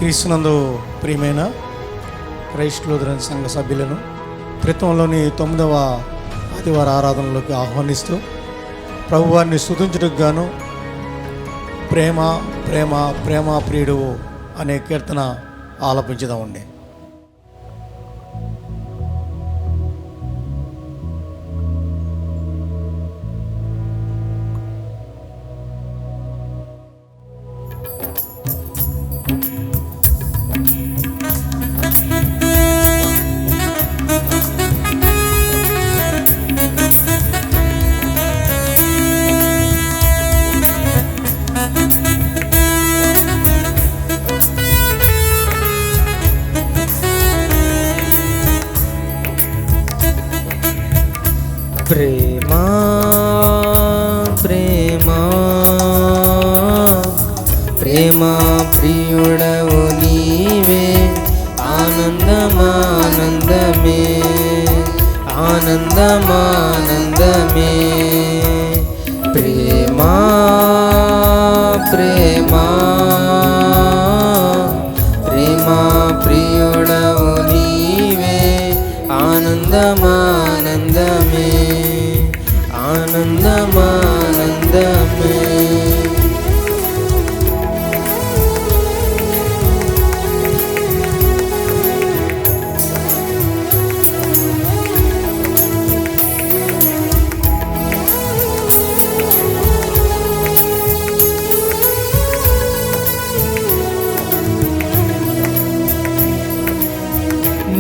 క్రీస్తునందు ప్రియమైన Christ Lutheran సంఘ సభ్యులను త్రిత్వంలోని 9వ ఆదివార ఆరాధనలోకి ఆహ్వానిస్తూ ప్రభువారిని స్తుతించుటకు గాను ప్రేమ ప్రేమ ప్రేమ ప్రియుడు అనే కీర్తన ఆలపించుదామండి. ప్రేమా ప్రేమా ప్రేమా ప్రియుడవు నీవే, ఆనందమానందమే ఆనందమానందమే. ప్రేమా ప్రేమా ప్రేమా ప్రియుడవు నీవే, ఆనందమానందమే ఆనందమానందమే.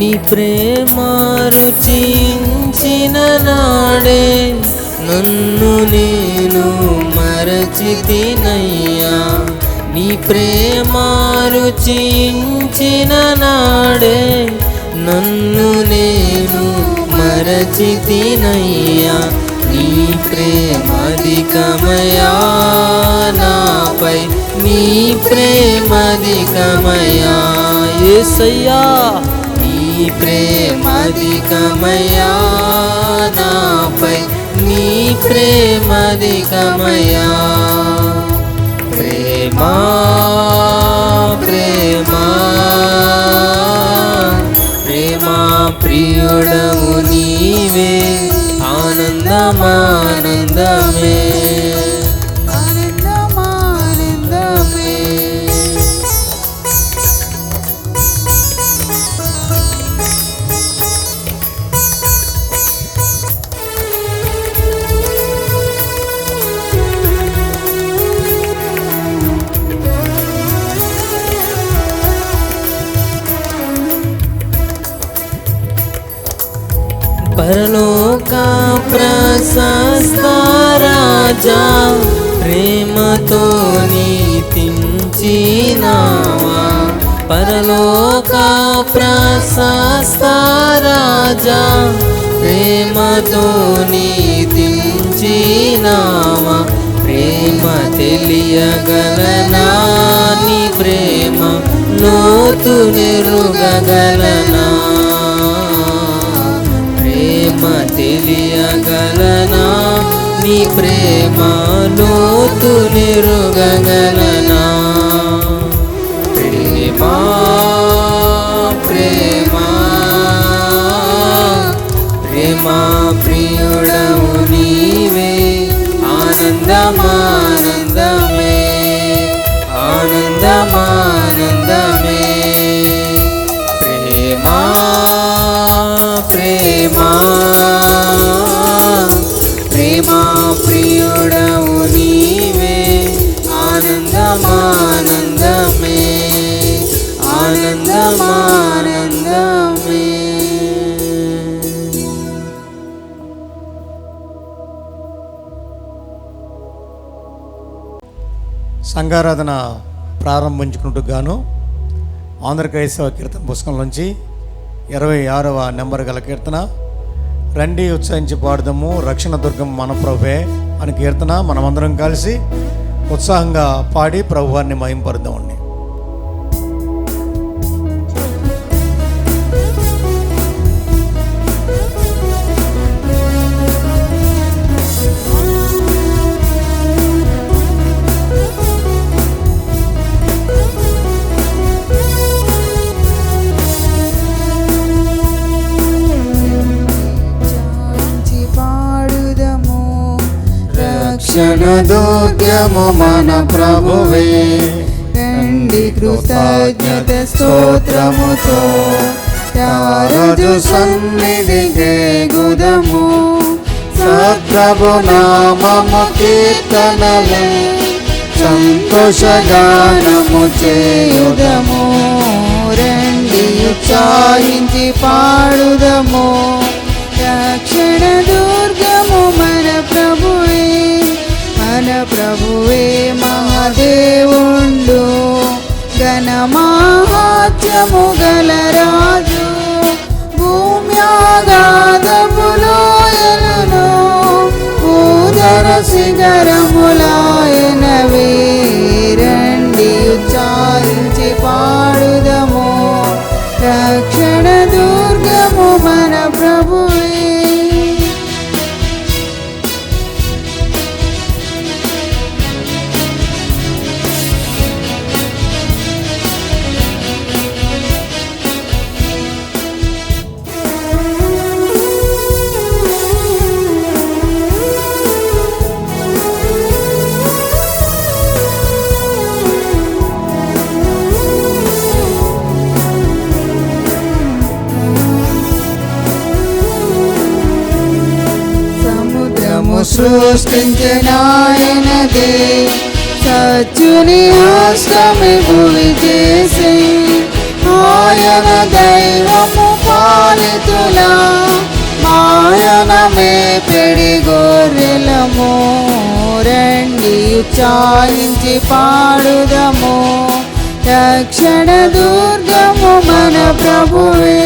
నీ ప్రేమ రుచించిన నాడే నన్ను నేను మరచితినయ్యా. నీ ప్రేమ రుచించిన నాడే నన్ను నేను మరచితినయ్యా. నీ ప్రేమధికమయా నాపై, నీ ప్రేమధికమయా యేసయ్యా. నీ ప్రేమధికమయా నాపై, నీ ప్రేమధికమయా. ప్రేమా ప్రేమా ప్రేమా ప్రియుడవు నీవే, ఆనందమానందమే ఆనందమానందమే. పరలోక ప్రశస్త రాజా, ప్రేమతో నీతించినావా. పరలోక ప్రశస్త రాజా, ప్రేమతో నీతించినావా. ప్రేమ తెలియగలనా, నీ ప్రేమ లోతు నెరుగగలనా. ప్రేమ తెలియగలనా, నీ ప్రేమ లోతు నెరుగగలనా. ప్రేమా ప్రేమా ప్రేమా ప్రియుడవు నీవే, ఆనందమానందమే ఆనందమానందమే. ప్రేమా ప్రేమా ప్రేమా ప్రియుడవు నీవే, ఆనందమానందమే ఆనందమానందమే. సంఘారాధన ప్రారంభించుకుంటూ గాను ఆంధ్ర క్రైస్తవ కీర్తన పుస్తకంలోంచి 26వ నెంబర్ గల కీర్తన, రండి ఉత్సహించి పాడుదాము రక్షణ దుర్గం మన ప్రభువే అని కీర్తన మనమందరం కలిసి ఉత్సాహంగా పాడి ప్రభువారిని మహింపరుద్దామండి. రక్షణ దుర్గము మన ప్రభువే. రండి కృతజ్ఞత స్తోత్రముతో రాజు సన్నిధికి గుదము. సత్ప్రభు నామము కీర్తనలు సంతోషగానము చేయుదము. రండి ఉత్సాహించి పాడుదము. రక్షణ దుర్గము మన ప్రభువే. మన ప్రభువే మహాదేవుండు. ఘనమహాత్మ్యము గల రాజు. భూమ్యాగాధములోయలను భూధర శిఖరములాయనవే. రండి ఉచ్చారించి పాడుదము. రక్షణ దుర్గము మన ప్రభువే. సృష్టించినాయనదే సత్యుని హస్తమి భూమి చేసి. ఆయన దైవము పాలితులా మాయన మేపిడి గొర్రెలము. రండి ఉచ్చారించి పాడుదము. రక్షణ దుర్గము మన ప్రభువే.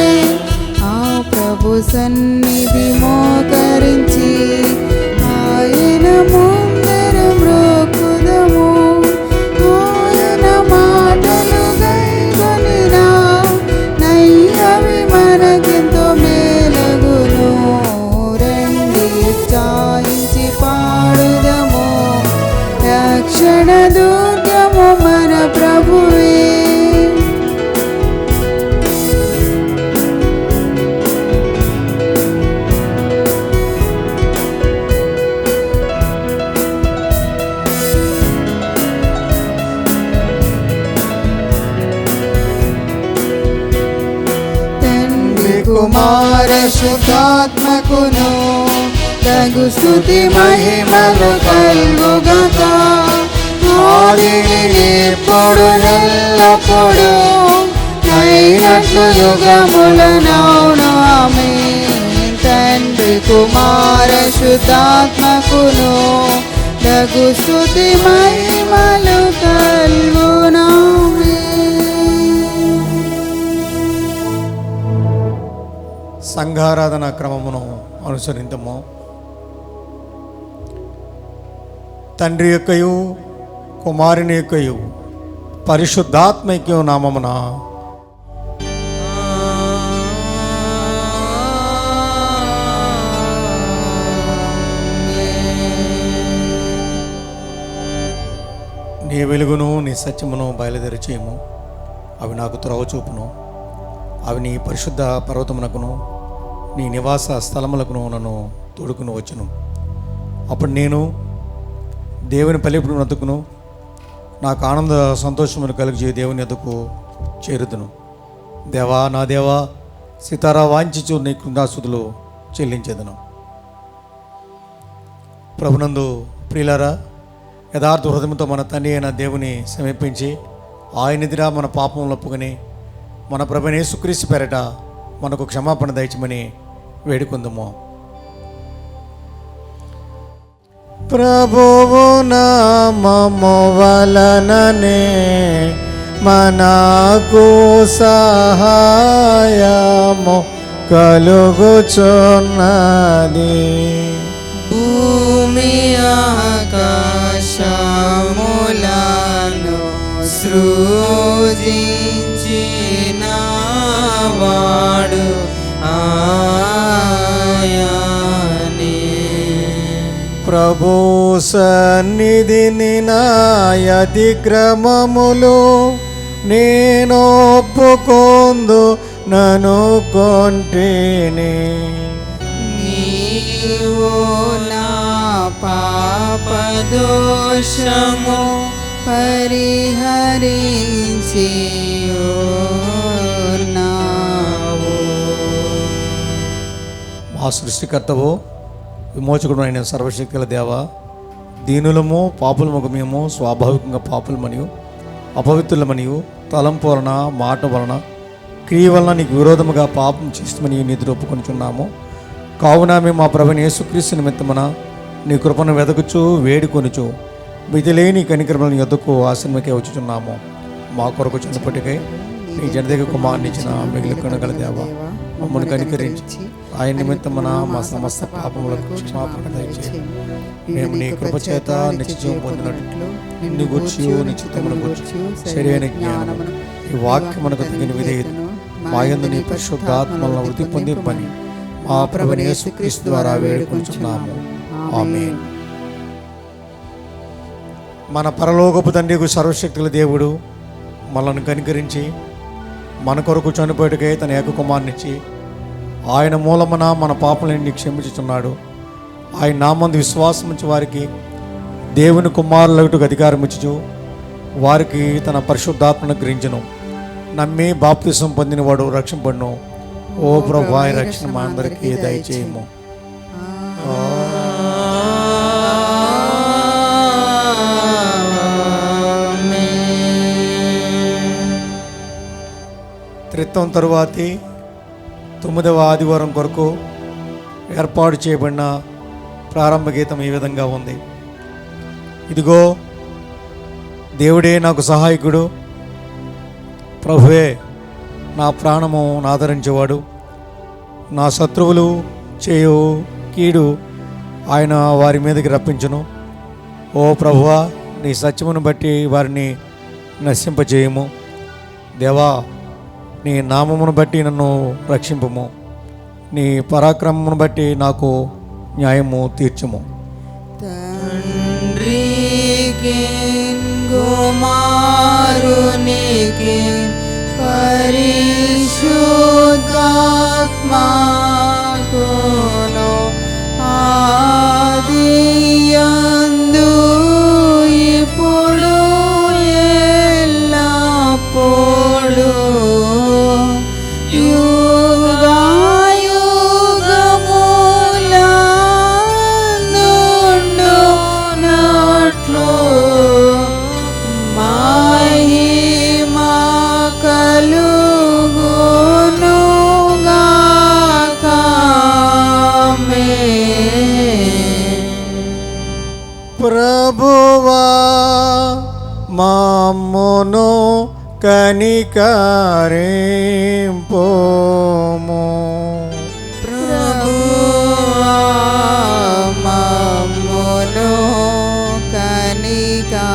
ఆ ప్రభు సన్నిధి మోకరించి ఆయన ముందర మ్రోకుదము. ఆయన మాటలు గైకొనినా నయ్యవి మనకెంతో మేలగును. రండి ఉచ్చారించి పాడుదము. రక్షణ దుర్గము మన ప్రభువే. కుమార శుద్ధాత్మకును తగు స్తుతి మహిమలు కలుగుగాక. ఆదిని ఇప్పుడు ఎల్లప్పుడు అయినట్లు యుగములనౌను ఆమేన్. తండ్రి కుమార శుద్ధాత్మకును తగు స్తుతి మహిమలు కలుగును. సంఘారాధన క్రమమును అనుసరింతము. తండ్రి యొక్కయు కుమారుని యొక్కయు పరిశుద్ధాత్మైక్య నామమున నీ వెలుగును నీ సత్యమును బయలుదేరి చేయము. అవి నాకు త్రోవ చూపును. అవి నీ పరిశుద్ధ పర్వతమునకును నీ నివాస స్థలములకును నన్ను తోడుకుని వచ్చును. అప్పుడు నేను దేవుని పల్లెపుడు వద్దకును నాకు ఆనంద సంతోషమును కలిగి దేవుని వద్దకు చేరుదును. దేవా నా దేవా సితారా వాంఛించు నీ కృతాస్తుతులు చెల్లించేదను. ప్రభునందు ప్రియులారా, యథార్థ హృదయంతో మన తండ్రి అయిన దేవుని సమీపించి ఆయనదిరా మన పాపములు ఒప్పుకొని మన ప్రభువైన యేసుక్రీస్తు పేరట మనకు క్షమాపణ దయచమని వేడుకుందాము. ప్రభువు నామము వలననే మనకు సహాయము కలుగుచున్నది. భూమి ఆకాశములను సృజించిన వాడు ఆయనే. ప్రభు సన్నిధిని నా అతిక్రమములు నేను ఒప్పుకొందు నన్ను కొంటిని. నీవు నా పాపదోషము పరిహరించి ఉన్నావు. మా సృష్టికర్తవు విమోచకుడు అయిన సర్వశక్తుల దేవ, దీనులము పాపులము మేము స్వాభావికంగా పాపులమనియు అపవిత్రులమనియు తలంపు వలన మాట వలన క్రియ వలన నీకు విరోధముగా పాపం చేస్తామని నిధులు ఒప్పుకొనిచున్నాము. కావున మేము మా ప్రభుని యేసుక్రీస్తు నిమిత్తమున నీ కృపను వెదకుచు వేడుకొనుచు మితిలేని కనికరములను యొద్దకు ఆశ్రమకే వచ్చుచున్నాము. మా కొరకు చనిపటికై నీ జనదేగ కుమారుని ఇచ్చిన మిగిలి కొనగల దేవ, మమ్మల్ని కనికరించి ఆయన నిమిత్తమున మా సమస్త పాపములకు క్షమాపణ దయచేయండి. మేము నీ కృప చేత నిత్యం పొందినట్లు నిన్ను గూర్చి నిశ్చితమును గూర్చి సరైన జ్ఞానమును ఈ వాక్యమునకు తగిన విధేయతను మా యందు నీ పరిశుద్ధాత్మలను వృద్ధి పొంది పని మా ప్రభుని యేసుక్రీస్తు ద్వారా వేడుకొనుచున్నాము. ఆమేన్. మన పరలోకపు తండ్రికి సర్వశక్తుల దేవుడు మనల్ని కనికరించి మన కొరకు చనిపోయేటకై తన ఏకకుమారునిచ్చి ఆయన మూలమున మన పాపలని క్షమించుచున్నాడు. ఆయన నామందు విశ్వాసం ఉంచి వారికి దేవుని కుమారులకు అధికారం ఇచ్చుచు వారికి తన పరిశుద్ధాత్మను గ్రహించును. నమ్మి బాప్తిసం పొందినవాడు రక్షింపడును. ఓ ప్రభు, ఆయన రక్షణ మా అందరికీ దయచేయము. త్రిత్వం తరువాతి 9వ ఆదివారం కొరకు ఏర్పాటు చేయబడిన ప్రారంభ గీతం ఈ విధంగా ఉంది. ఇదిగో దేవుడే నాకు సహాయకుడు, ప్రభువే నా ప్రాణము ఆదరించేవాడు, నా శత్రువులు చేయు కీడు ఆయన వారి మీదకి రప్పించును. ఓ ప్రభువా, నీ సత్యమును బట్టి వారిని నశింపజేయము. దేవా, నీ నామమును బట్టి నన్ను రక్షింపుము. నీ పరాక్రమమును బట్టి నాకు న్యాయము తీర్చుము. తండ్రికి కుమారునికి పరిశుద్ధాత్మకును ఆదియందు ఇప్పుడు ఎల్లప్పుడు ప్రభువా మమ్మును కనికరింపుము. ప్రభువా మమ్మును కనికరింపుము.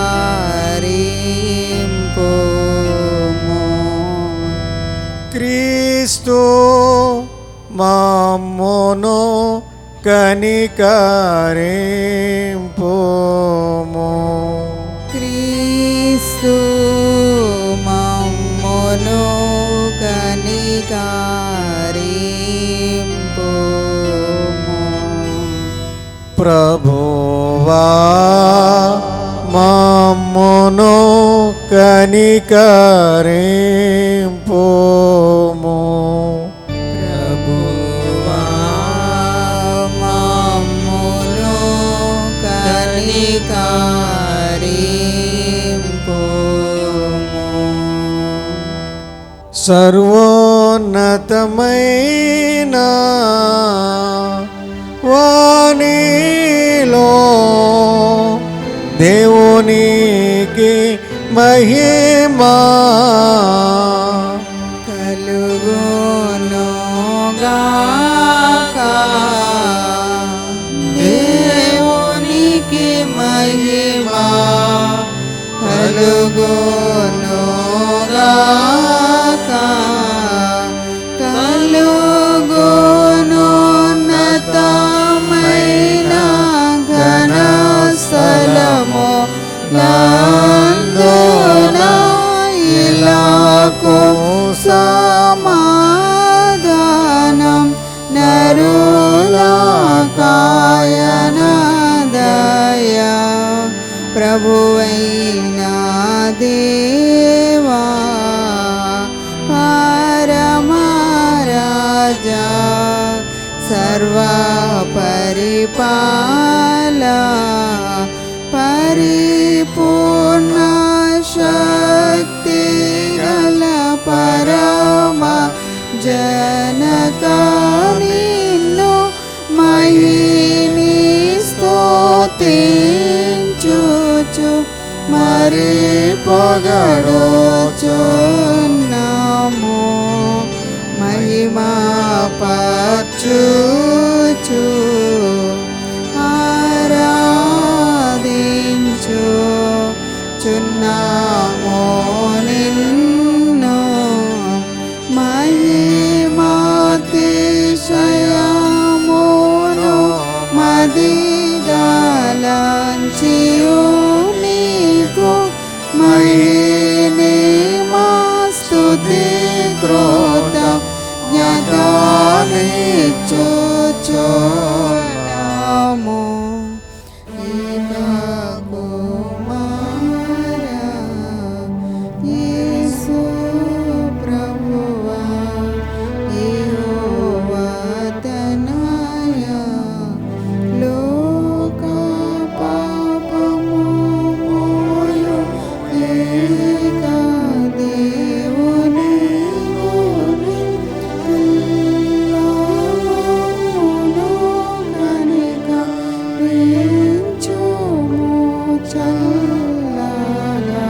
క్రీస్తు మమ్మును కనికరింపుము. క్రీస్తు మమ్మును కనికరింపుము. ప్రభువా మమ్మును కనికరింపుము. ప్రభువా మమ్మును కనికరింపుము. సర్వోన్నతమైన వాణిలో దేవునికి మహిమా కలుగునుగాక. దేవునికి మహిమా కలుగునుగాక. కలుగునున్నతమైన ఘన స్థలము నందున ఇలాకు సమాధానం నరులకాయన పరిపాల పరిపూర్ణ శక్తి గల పరమ జనక నిన్ను మహిని స్తుతించుచు మరి పొగడుచున్నాము మహిమా పరచుచు ఆరాధించు చున్నాము నిన్ను మహిమాతిశయమును మదిగలంచియు నీకు మహిని స్తుతి క్రోధ జ్ఞానిచుచున్నాము ఇక కుమార యేసు ప్రభువా యెహోవా తనయ లోక పాపము మోయు ఏక దేవుని గురి ఎల్లమును కనికరించుము చల్లగా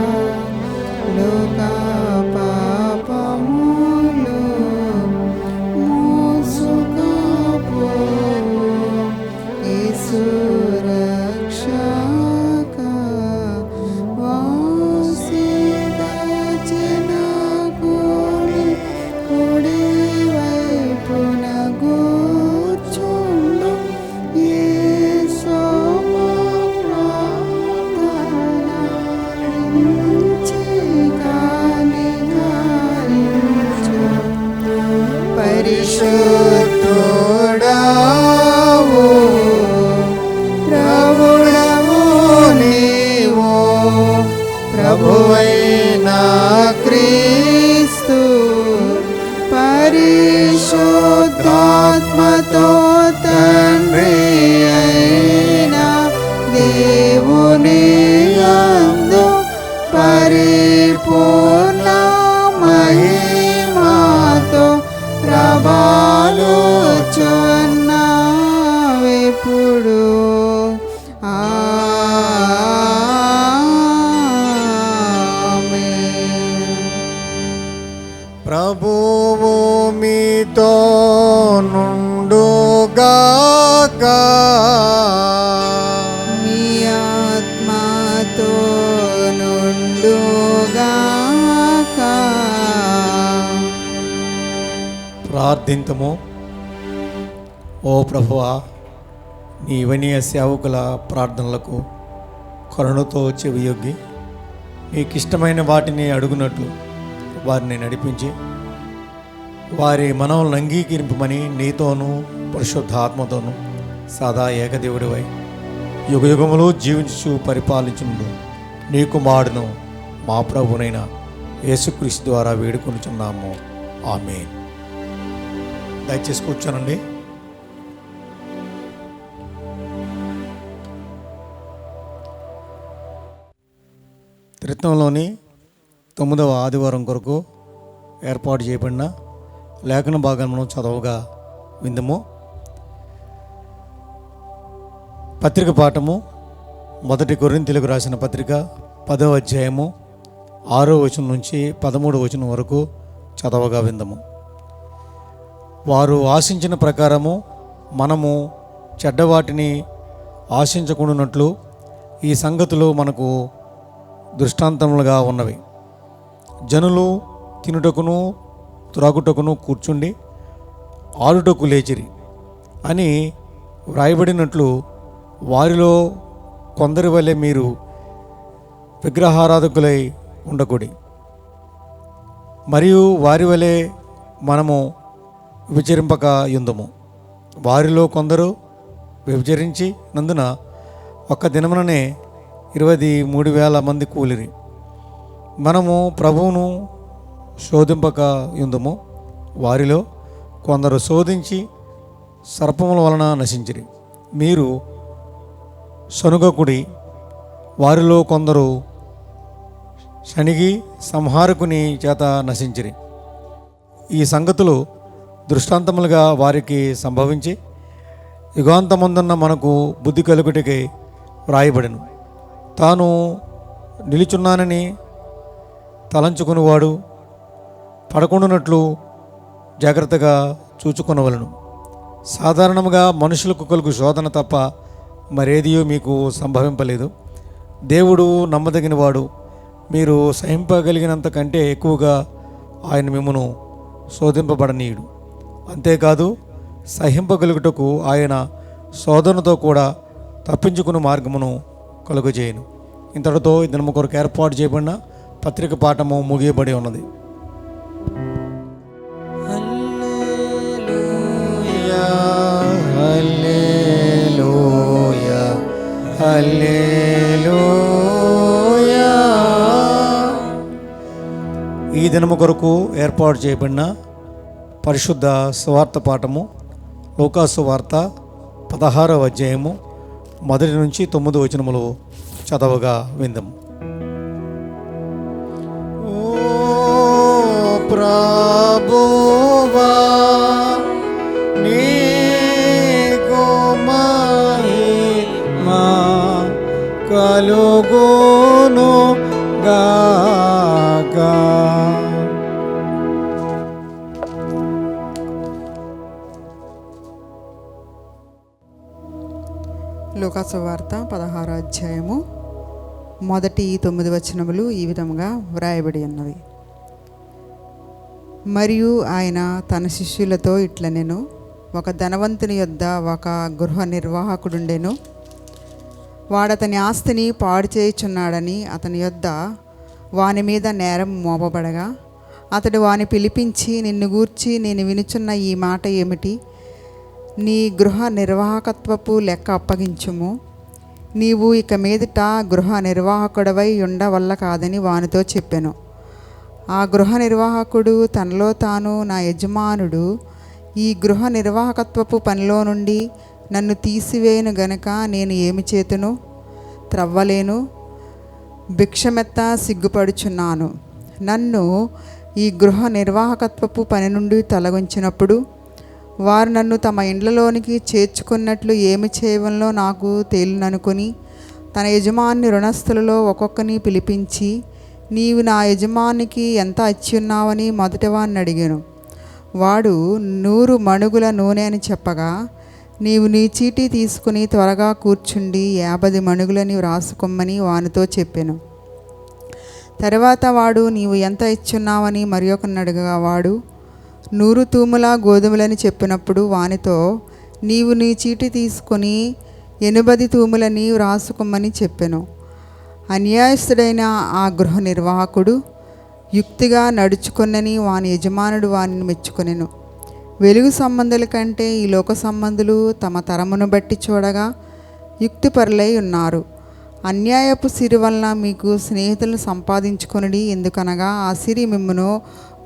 లోక పాపములు మోసుకపో యేసు రక్షక వాసిద జనకుని కుడి వైపున కూర్చుండు యేసు ప్రార్థన పరిశుద్ధుడావు ప్రభుడవు నీవు ప్రభువైన క్రీస్తు పరిశుద్ధాత్మతో తండ్రి అయిన దేవుని యందు పరిపూర్ణ మహిమతో ప్రభాలుచున్నావెప్పుడు ఆమేన్. ప్రభువు మీతో నుండుగాక. మీ ఆత్మతో నుండుగాక. ప్రార్థింతము. ఓ ప్రభువా, నీ వినయ సేవకుల ప్రార్థనలకు కరుణతో చెవియొగ్గి నీకిష్టమైన వాటిని అడుగునట్లు వారిని నడిపించి వారి మనవులను అంగీకరింపమని నీతోనూ పరిశుద్ధాత్మతోనూ సదా ఏకదేవుడివై యుగయుగములు జీవించు పరిపాలించును నీ కుమారుడును మా ప్రభునైన యేసుక్రీస్తు ద్వారా వేడుకొనుచున్నాము. ఆమేన్. దయచేసి కూర్చోనండి. త్రిత్వంలోని 9వ ఆదివారం కొరకు ఏర్పాటు చేయబడిన లేఖన భాగమును చదవగా విందుము. పత్రిక పాఠము 1 కొరింథీయులకు రాసిన పత్రిక 10వ అధ్యాయము 6వ వచనం నుంచి 13వ వచనం వరకు చదవగా విందము. వారు ఆశించిన ప్రకారము మనము చెడ్డవాటిని ఆశించకుండానట్లు ఈ సంగతులు మనకు దృష్టాంతములుగా ఉన్నవి. జనులు తినుటకును త్రాగుటకును కూర్చుండి ఆడుటకు లేచిరి అని వ్రాయబడినట్లు వారిలో కొందరి వలె మీరు విగ్రహారాధకులై ఉండకూడి. మరియు వారి వలె మనము విచరింపక యుందుము. వారిలో కొందరు వ్యభిచరించి నందున ఒక్క దినముననే 23,000 మంది కూలిరి. మనము ప్రభువును శోధింపక యుందుము. వారిలో కొందరు శోధించి సర్పముల వలన నశించిరి. మీరు సనుగకుడి, వారిలో కొందరు శనిగి సంహారకుని చేత నశించిరి. ఈ సంగతులు దృష్టాంతములుగా వారికి సంభవించి యుగాంతమందున్న మనకు బుద్ధి కలుగుటకై వ్రాయబడెను. తాను నిలుచున్నానని తలంచుకునివాడు పడకుండానట్లు జాగ్రత్తగా చూచుకొనవలను. సాధారణంగా మనుషులకు కలుగు శోధన తప్ప మరేదియో మీకు సంభవింపలేదు. దేవుడు నమ్మదగినవాడు. మీరు సహింపగలిగినంత కంటే ఎక్కువగా ఆయన మిమ్మును శోధింపబడనీయుడు. అంతేకాదు, సహింపగలుగుటకు ఆయన శోధనతో కూడా తప్పించుకుని మార్గమును కలుగజేయను. ఇంతటితో ఈ దినము కొరకు ఏర్పాటు చేయబడిన పత్రిక పాఠము ముగియబడి ఉన్నది. హల్లెలూయా, హల్లెలూయా, హల్లెలూయా. ఈ దినము కొరకు ఏర్పాటు చేయబడిన పరిశుద్ధ సువార్త పాఠము లూకా సువార్త 16వ అధ్యాయము 1 నుంచి 9 వచనములు చదవగా విందము. ఓ ప్రభువా, నీకు మహిమా కలుగును గాక. లూకా సువార్త 16వ అధ్యాయము 1-9 వచనములు ఈ విధముగా వ్రాయబడి ఉన్నవి. మరియు ఆయన తన శిష్యులతో ఇట్లనెను, ఒక ధనవంతుని యొద్ద ఒక గృహ నిర్వాహకుడుండెను. వాడతని ఆస్తిని పాడు చేయుచున్నాడని అతని యొద్ద వాని మీద నేరం మోపబడగా అతడు వాని పిలిపించి, నిన్ను గూర్చి నేను వినుచున్న ఈ మాట ఏమిటి? నీ గృహ నిర్వాహకత్వపు లెక్క అప్పగించుము. నీవు ఇక మీదట గృహ నిర్వాహకుడవై ఉండవల్ల కాదని వానితో చెప్పెను. ఆ గృహ నిర్వాహకుడు తనలో తాను, నా యజమానుడు ఈ గృహ నిర్వాహకత్వపు పనిలో నుండి నన్ను తీసివేయను గనుక నేను ఏమి చేతును? త్రవ్వలేను, భిక్షమెత్త సిగ్గుపడుచున్నాను. నన్ను ఈ గృహ నిర్వాహకత్వపు పని నుండి తొలగించినప్పుడు వారు నన్ను తమ ఇండ్లలోనికి చేర్చుకున్నట్లు ఏమి చేయవలనో నాకు తేలిననుకొని తన యజమాని రుణస్థులలో ఒక్కొక్కని పిలిపించి, నీవు నా యజమానికి ఎంత ఇచ్చున్నావని మొదటివాడిని అడిగాను. వాడు 100 మణుగుల నూనె అని చెప్పగా, నీవు నీ చీటీ తీసుకుని త్వరగా కూర్చుండి 50 మణుగులని వ్రాసుకోమని వానితో చెప్పాను. తర్వాత వాడు, నీవు ఎంత ఇచ్చున్నావని మరి ఒకరిని అడగగా వాడు 100 తూముల గోధుమలని చెప్పినప్పుడు వానితో, నీవు నీ చీటి తీసుకొని 80 తూములని వ్రాసుకోమని చెప్పెను. అన్యాయస్తుడైన ఆ గృహ నిర్వాహకుడు యుక్తిగా నడుచుకొనని వాని యజమానుడు వానిని మెచ్చుకొనెను. వెలుగు సంబంధుల కంటే ఈ లోక సంబంధులు తమ తరమును బట్టి చూడగా యుక్తిపరులై ఉన్నారు. అన్యాయపు సిరి వలన మీకు స్నేహితులను సంపాదించుకొనుడి. ఎందుకనగా ఆ సిరి మిమ్మును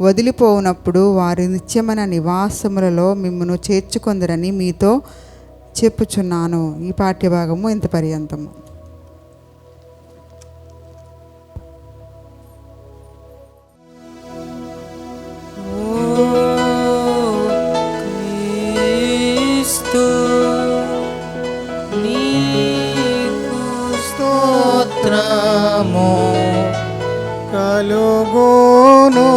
వదిలిపోవునప్పుడు వారి నిత్యమైన నివాసములలో మిమ్మును చేర్చుకొందరని మీతో చెప్పుచున్నాను. ఈ పాఠ్యభాగము ఇంత పర్యంతము. స్తోత్రము కలుగును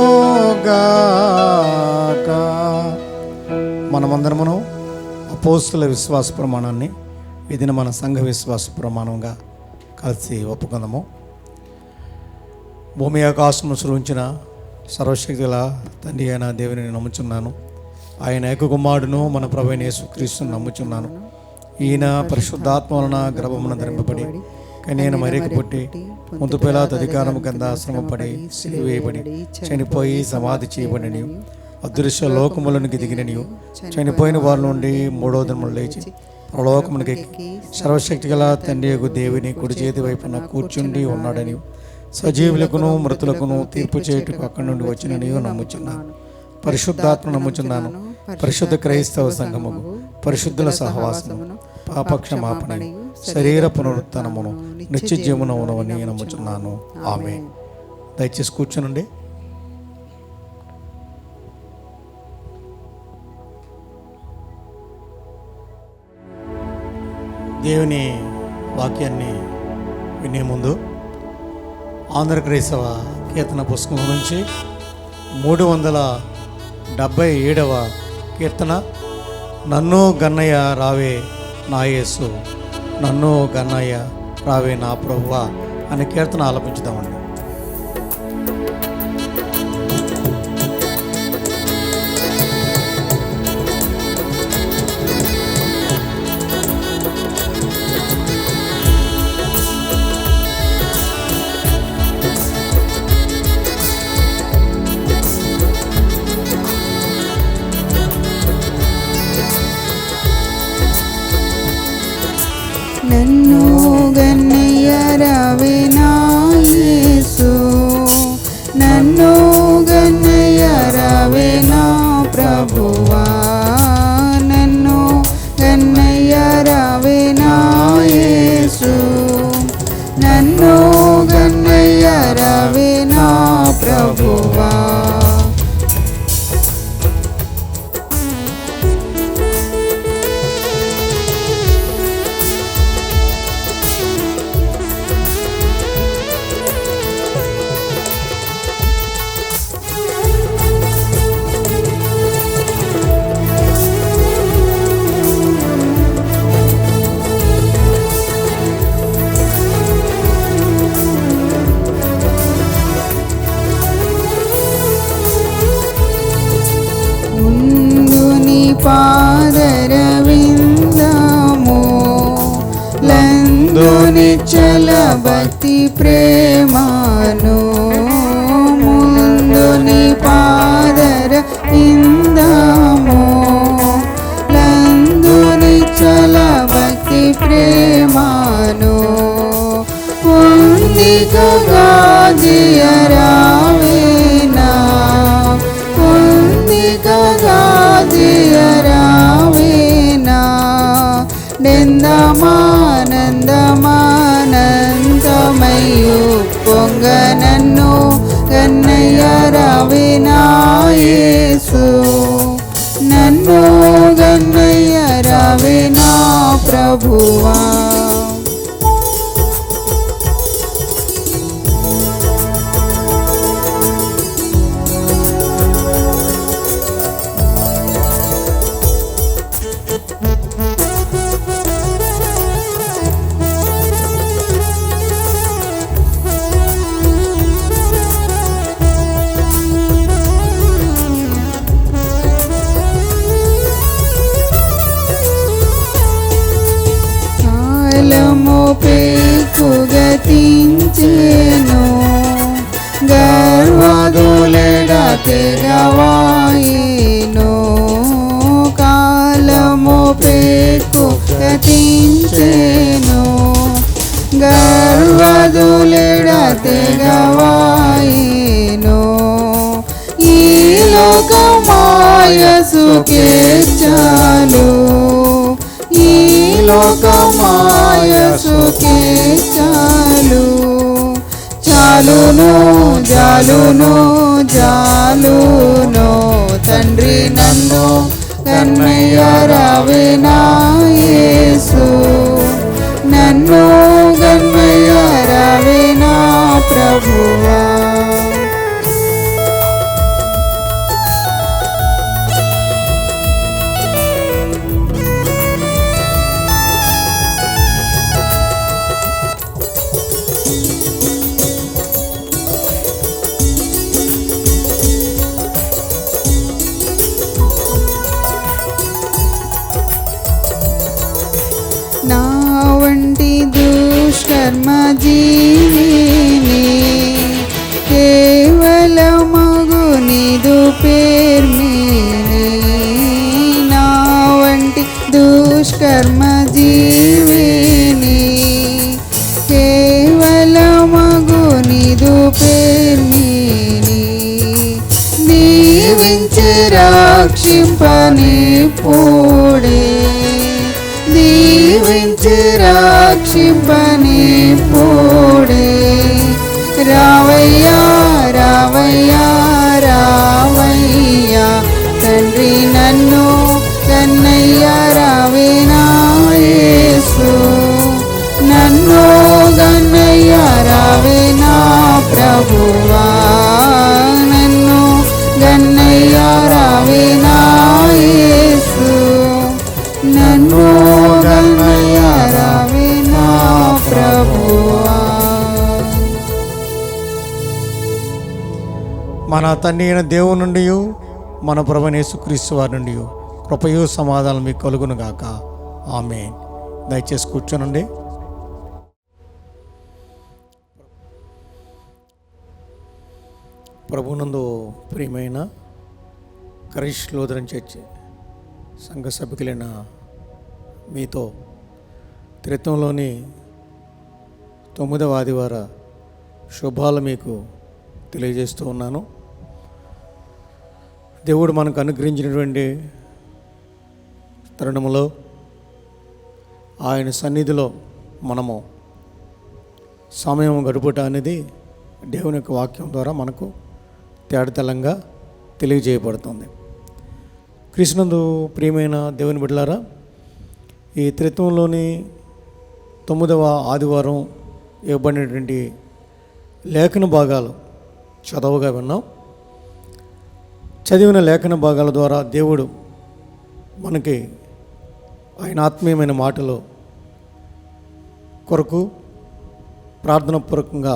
గాక. మనమందరమును అపోస్తుల విశ్వాస ప్రమాణాన్ని ఇది మన సంఘ విశ్వాస ప్రమాణంగా కలిసి ఒప్పుకుందాము. భూమి ఆకాశము సృజించిన సర్వశక్తుల తండ్రి అయిన దేవుని నమ్ముచున్నాను. ఆయన ఏకకుమారుడును మన ప్రభువైన యేసుక్రీస్తును నమ్ముచున్నాను. ఈయన పరిశుద్ధాత్మ వలన గర్భమున ధరింపబడి కన్యను మరికి పుట్టి ముందు పిలాతు అధికారము కింద శ్రమపడి సిలువేయబడి చనిపోయి సమాధి చేయబడిని అదృశ్య లోకములనికి దిగిననియు చనిపోయిన వారి నుండి 3వ దినమున లేచి పరలోకమునికి ఎక్కి సర్వశక్తి గల తండ్రి యొక్క దేవుని కుడి చేతి వైపున కూర్చుండి ఉన్నాడని సజీవులకును మృతులకును తీర్పు చేయుటకు అక్కడి నుండి వచ్చిననియు నమ్ముచున్నాను. పరిశుద్ధాత్మ నమ్ముచున్నాను. పరిశుద్ధ క్రైస్తవ సంఘమును, పరిశుద్ధుల సహవాసము, పాపక్షమాపణయు శరీర పునరుత్థానమును నిత్య జీవనమునని నమ్ముచున్నాను. ఆమేన్. దయచేసి కూర్చోనండి. దేవుని వాక్యాన్ని వినే ముందు ఆంధ్ర క్రైస్తవ కీర్తన పుస్తకం నుంచి 377వ కీర్తన, నన్ను గన్నయ్య రావే నా యేసు, నన్ను గన్నయ్య రావే నా ప్రభువా అనే కీర్తన ఆలపించుదామండి. నన్ను గన్నయ్య రావే నా యేసు, నన్ను గన్నయ్య రావే నా ప్రభువా, నన్ను గన్నయ్య రావే నా యేసు, నన్ను గన్నయ్య రావే నా ప్రభువా. పాదరవిందము లందుని చల భక్తి ప్రేమను, ముందుని పాదరవిందము లందుని చల భక్తి ప్రేమను, పొందికగా జియరావేనా, పొందికగా జియరావేనా, నిందమానందమానందమయ్యు పొంగ నన్ను గన్నయ్య రావే నా యేసు, నన్ను గన్నయ్య రావే నా ప్రభువా. గతించెను గర్వదులెడ తెగవాయెను, కాలము పేకు గతించెను గర్వదులెడ తెగవాయెను, ఈ లోకమాయ సుఖేచ్ఛలు, ఈ లోకమాయ సుఖేచ్ఛలు, చాలును జాలును జాలును తండ్రి నన్ను గన్నయ్య రావే నా యేసు, నన్ను గన్నయ్య రావే నా ప్రభువా. నా వంటి దుష్కర్మ జీవిని కేవలమగు నీదు పేర్మిని, నా వంటి దుష్కర్మ జీవిని కేవలమగు నీదు పేర్మిని, దీవించి రక్షింపని పూడే, దీవి పిలిచి రక్షింపని పోడే. రావయ్యా రావయ్యా రావయ్యా తండ్రి నన్ను కన్నయ్యా రావేనా యేసు. నన్ను గన్నయ్యా రావేనా ప్రభువా. నన్ను గన్నయ్యా రావేనా యేసు. నన్ను గన్నయ్యా రావేనా ప్రభువా. మన తండ్రి అయిన దేవుని నుండి మన ప్రభువైన యేసుక్రీస్తు వారి నుండి కృపయు సమాధానం మీకు కలుగును గాక. ఆమేన్. దయచేసి కూర్చోనండి. ప్రభునందు ప్రియమైన క్రైస్ట్ లూథరన్ చర్చ్ సంఘ సభ్యులైన మీతో త్రిత్వంలోని 9వ ఆదివార శుభాలు మీకు తెలియజేస్తూ ఉన్నాను. దేవుడు మనకు అనుగ్రహించినటువంటి తరుణములో ఆయన సన్నిధిలో మనము సమయం గడుపుట అనేది దేవుని యొక్క వాక్యం ద్వారా మనకు తేటతెల్లంగా తెలియజేయబడుతుంది. క్రీస్తునందు ప్రియమైన దేవుని బిడ్డలారా, ఈ త్రిత్వంలోని 9వ ఆదివారం ఇవ్వబడినటువంటి లేఖన భాగాలు చదవగా విన్నాం. చదివిన లేఖన భాగాల ద్వారా దేవుడు మనకి ఆయన ఆత్మీయమైన మాటలు కొరకు ప్రార్థనాపూర్వకంగా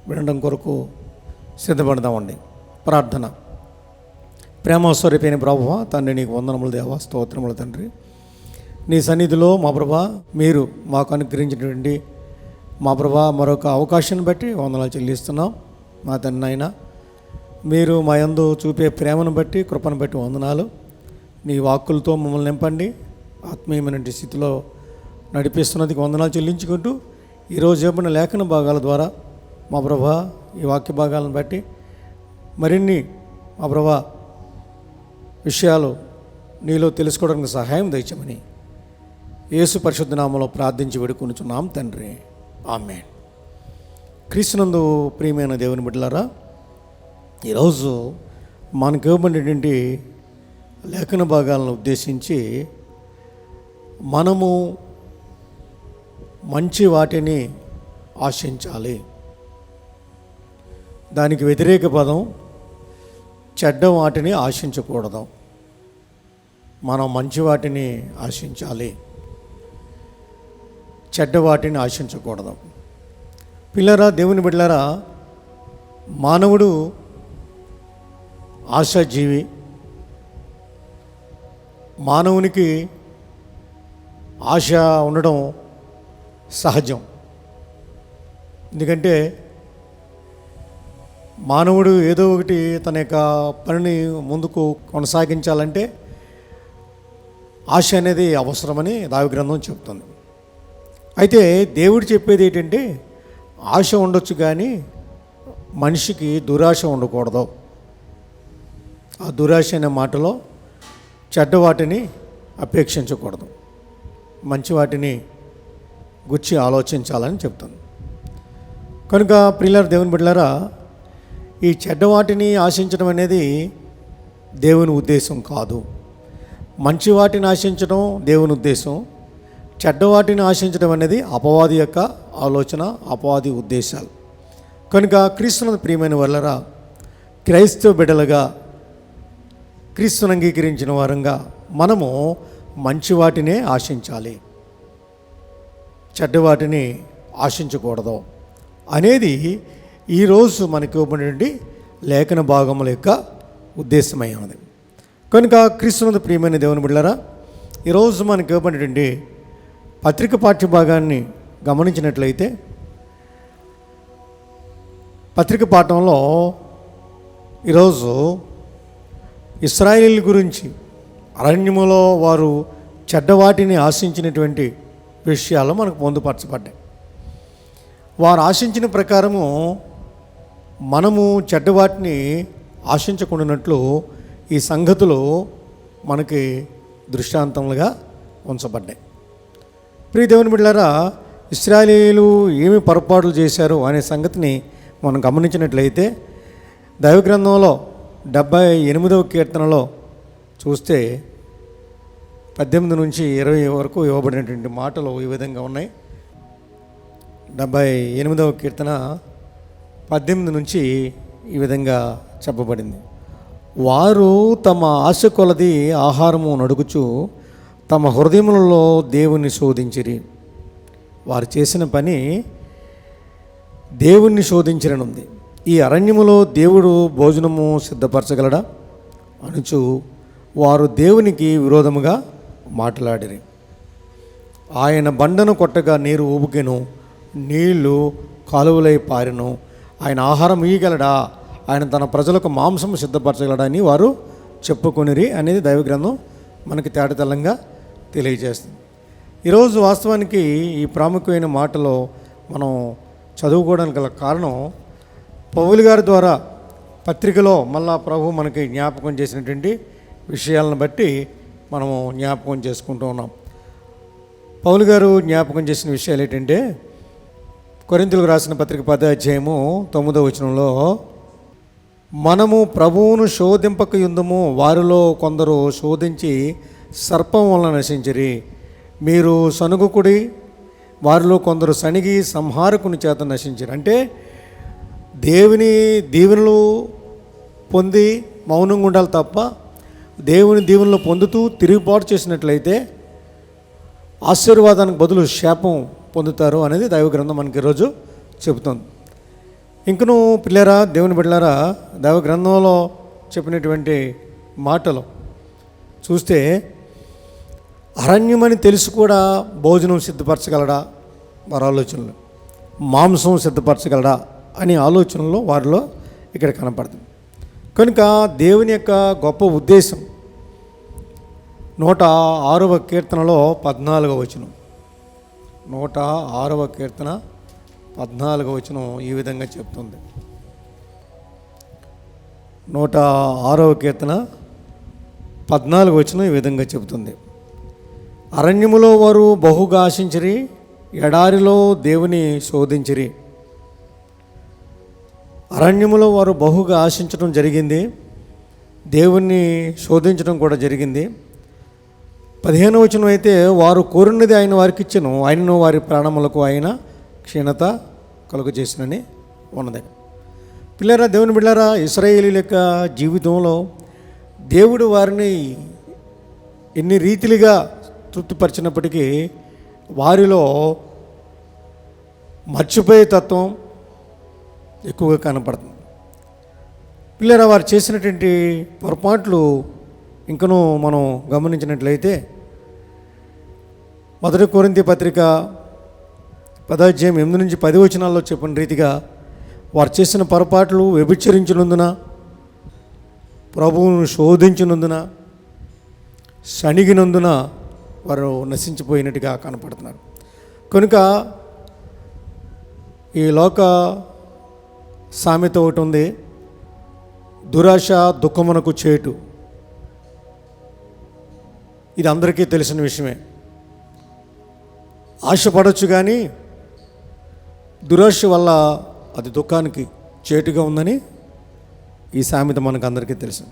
వినడం కొరకు సిద్ధపడదామండి. ప్రార్థన. ప్రేమస్వరూపైన ప్రభువా, తండ్రి నీకు వందనములు దేవా, స్తోత్రములు తండ్రి. నీ సన్నిధిలో మా ప్రభా మీరు మాకు అనుగ్రహించినటువంటి మా ప్రభా మరొక అవకాశాన్ని బట్టి వందనాలు చెల్లిస్తున్నాం. మా తండ్రి నాయన, మీరు మా యందు చూపే ప్రేమను బట్టి కృపను బట్టి వందనాలు. నీ వాక్కులతో మమ్మల్ని నింపండి, ఆత్మీయమైన స్థితిలో నడిపిస్తున్నదికి వందనాలు చెల్లించుకుంటూ ఈరోజు చెప్పిన లేఖన భాగాల ద్వారా మా ప్రభా ఈ వాక్య భాగాలను బట్టి మరిన్ని మా ప్రభా విషయాలు నీలో తెలుసుకోవడానికి సహాయం దయచేయమని యేసు పరిశుద్ధ నామములో ప్రార్థించి వేడుకొనుచున్నాం తండ్రి. ఆమేన్. క్రీస్తునందు ప్రియమైన దేవుని బిడ్డలారా, ఈరోజు మనకు ఇవ్వబడినటువంటి లేఖన భాగాలను ఉద్దేశించి మనము మంచి వాటిని ఆశించాలి. దానికి వ్యతిరేక పదం చెడ్డ వాటిని ఆశించకూడదు. మనం మంచి వాటిని ఆశించాలి, చెడ్డ వాటిని ఆశించకూడదు. పిల్లరా, దేవుని బిడ్డలారా, మానవుడు ఆశాజీవి. మానవునికి ఆశ ఉండడం సహజం. ఎందుకంటే మానవుడు ఏదో ఒకటి తన యొక్క పనిని ముందుకు కొనసాగించాలంటే ఆశ అనేది అవసరమని దావి గ్రంథం చెప్తుంది. అయితే దేవుడు చెప్పేది ఏంటంటే ఆశ ఉండొచ్చు కానీ మనిషికి దురాశ ఉండకూడదు. ఆ దురాశ అనే మాటలో చెడ్డ వాటిని అపేక్షించకూడదు, మంచి వాటిని గుర్చి ఆలోచించాలని చెప్తుంది. కనుక ప్రియులారా, దేవుని బిడ్డలారా, ఈ చెడ్డ వాటిని ఆశించడం అనేది దేవుని ఉద్దేశం కాదు. మంచి వాటిని ఆశించడం దేవుని ఉద్దేశం. చెడ్డ వాటిని ఆశించడం అనేది అపవాది యొక్క ఆలోచన, అపవాది ఉద్దేశాలు. కనుక క్రీస్తునందు ప్రియమైన వాళ్ళరా, క్రైస్తవ బిడ్డలుగా క్రీస్తుని అంగీకరించిన వారంగా మనము మంచి వాటినే ఆశించాలి, చెడ్డ వాటిని ఆశించకూడదు అనేది ఈరోజు మనకి ఇవ్వబడినటువంటి లేఖన భాగముల యొక్క ఉద్దేశమై ఉన్నది. కనుక క్రీస్తునందు ప్రియమైన దేవుని బిడ్డలారా, ఈరోజు మనకి ఇవ్వబడినటువంటి పత్రిక పాఠ్య భాగాన్ని గమనించినట్లయితే పత్రిక పాఠంలో ఈరోజు ఇశ్రాయేలు గురించి అరణ్యములో వారు చెడ్డవాటిని ఆశించినటువంటి విషయాలు మనకు పొందుపరచబడ్డాయి. వారు ఆశించిన ప్రకారము మనము చెడ్డవాటిని ఆశించకుండానట్లు ఈ సంగతులు మనకి దృష్టాంతములుగా ఉంచబడ్డాయి. ప్రియ దేవుని బిడ్డలారా, ఇశ్రాయేలీయులు ఏమి పొరపాట్లు చేశారు అనే సంగతిని మనం గమనించినట్లయితే దైవ గ్రంథంలో 78వ కీర్తనలో చూస్తే 18 నుంచి 20 వరకు ఇవ్వబడినటువంటి మాటలు ఈ విధంగా ఉన్నాయి. 78వ కీర్తన 18 నుంచి ఈ విధంగా చెప్పబడింది. వారు తమ ఆశ కొలది ఆహారము నడుగుచు తమ హృదయములలో దేవుణ్ణి శోధించిరి. వారు చేసిన పని దేవుణ్ణి శోధించనుంది. ఈ అరణ్యములో దేవుడు భోజనము సిద్ధపరచగలడా అనుచు వారు దేవునికి విరోధముగా మాట్లాడిరి. ఆయన బండను కొట్టగా నీరు ఊబుకెను, నీళ్లు కాలువలై పారెను. ఆయన ఆహారం ఇయ్యగలడా, ఆయన తన ప్రజలకు మాంసం సిద్ధపరచగలడా అని వారు చెప్పుకొనిరి అనేది దైవ గ్రంథం మనకి తేటతెల్లంగా తెలియజేస్తుంది. ఈరోజు వాస్తవానికి ఈ ప్రాముఖ్యమైన మాటలో మనం చదువుకోవడానికి గల కారణం పౌలు గారి ద్వారా పత్రికలో మళ్ళా ప్రభు మనకి జ్ఞాపకం చేసినటువంటి విషయాలను బట్టి మనము జ్ఞాపకం చేసుకుంటూ ఉన్నాం. పౌలు గారు జ్ఞాపకం చేసిన విషయాలు ఏంటంటే, కొరింథీయులకు రాసిన పత్రిక 10వ అధ్యాయము 9వ వచనంలో, మనము ప్రభువును శోధింపక యుందుము, వారిలో కొందరు శోధించి సర్పం వలన నశించిరి. మీరు సనుగుకుడి, వారిలో కొందరు సనిగి సంహారకుని చేత నశించిరి. అంటే దేవుని దీవెనలు పొంది మౌనంగా ఉండాలి తప్ప దేవుని దీవెనలు పొందుతూ తిరుగుబాటు చేసినట్లయితే ఆశీర్వాదానికి బదులు శాపం పొందుతారు అనేది దైవ గ్రంథం మనకి ఈరోజు చెబుతుంది. ఇంకను పిల్లరా, దేవుని బిడ్డలారా, దైవ గ్రంథంలో చెప్పినటువంటి మాటలు చూస్తే అరణ్యమని తెలిసి కూడా భోజనం సిద్ధపరచగలడా వారి ఆలోచనలు, మాంసం సిద్ధపరచగలడా అనే ఆలోచనలో వారిలో ఇక్కడ కనపడుతుంది. కనుక దేవుని యొక్క గొప్ప ఉద్దేశం 106వ కీర్తనలో 14వ వచనం, 106వ కీర్తన 14వ వచనం ఈ విధంగా చెప్తుంది. 106వ కీర్తన 14వ వచనం ఈ విధంగా చెబుతుంది. అరణ్యములో వారు బహుగా ఆశించిరి, ఎడారిలో దేవుని శోధించిరి. అరణ్యములో వారు బహుగా ఆశించడం జరిగింది, దేవుణ్ణి శోధించడం కూడా జరిగింది. 15వ వచనం అయితే, వారు కోరినది ఆయన వారికి ఇచ్చెను, ఆయనను వారి ప్రాణములకు ఆయన క్షీణత కలుగ చేసినని ఉన్నది. పిల్లరా, దేవుని బిడ్డారా, ఇశ్రాయేలీయుల యొక్క జీవితంలో దేవుడు వారిని ఎన్ని రీతిలుగా తృప్తిపరిచినప్పటికీ వారిలో మర్చిపోయే తత్వం ఎక్కువగా కనపడుతుంది. పిల్లరా, వారు చేసినటువంటి పొరపాట్లు ఇంకనూ మనం గమనించినట్లయితే 1 కొరింథీ పత్రిక 10వ అధ్యాయం 8 నుంచి 10 వచనాల్లో చెప్పిన రీతిగా వారు చేసిన పొరపాట్లు వ్యభిచరించినందున, ప్రభువును శోధించినందున, సణిగినందున వారు నశించిపోయినట్టుగా కనపడుతున్నారు. కనుక ఈ లోక సామెత ఒకటి ఉంది, దురాశ దుఃఖమునకు చేటు. ఇది అందరికీ తెలిసిన విషయమే. ఆశపడవచ్చు కానీ దురాశ వల్ల అది దుఃఖానికి చేటుగా ఉందని ఈ సామెత మనకు అందరికీ తెలుసు.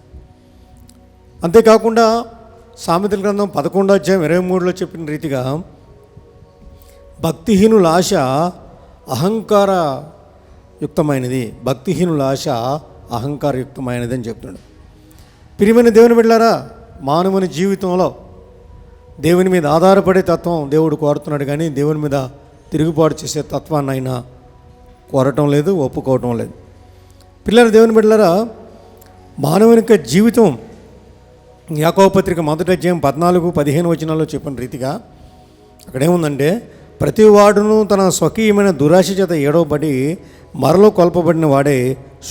అంతేకాకుండా సామెతల గ్రంథం 11వ అధ్యాయం 23లో చెప్పిన రీతిగా భక్తిహీనుల ఆశ అహంకార యుక్తమైనది, భక్తిహీనుల ఆశ అహంకారయుక్తమైనది అని చెప్తున్నాడు. ప్రియమైన దేవుని బిడ్డలారా, మానవుని జీవితంలో దేవుని మీద ఆధారపడే తత్వం దేవుడు కోరుతున్నాడు కానీ దేవుని మీద తిరుగుబాటు చేసే తత్వాన్ని ఆయన కోరటం లేదు, ఒప్పుకోవటం లేదు. పిల్లల దేవుని బిడ్డలారా, మానవుని యొక్క జీవితం యాకోబు పత్రిక 1వ అధ్యాయం 14-15 వచనాల్లో చెప్పిన రీతిగా అక్కడేముందంటే, ప్రతి వాడును తన స్వకీయమైన దురాశ చేత ఏడవబడి మరలో కొల్పబడిన వాడే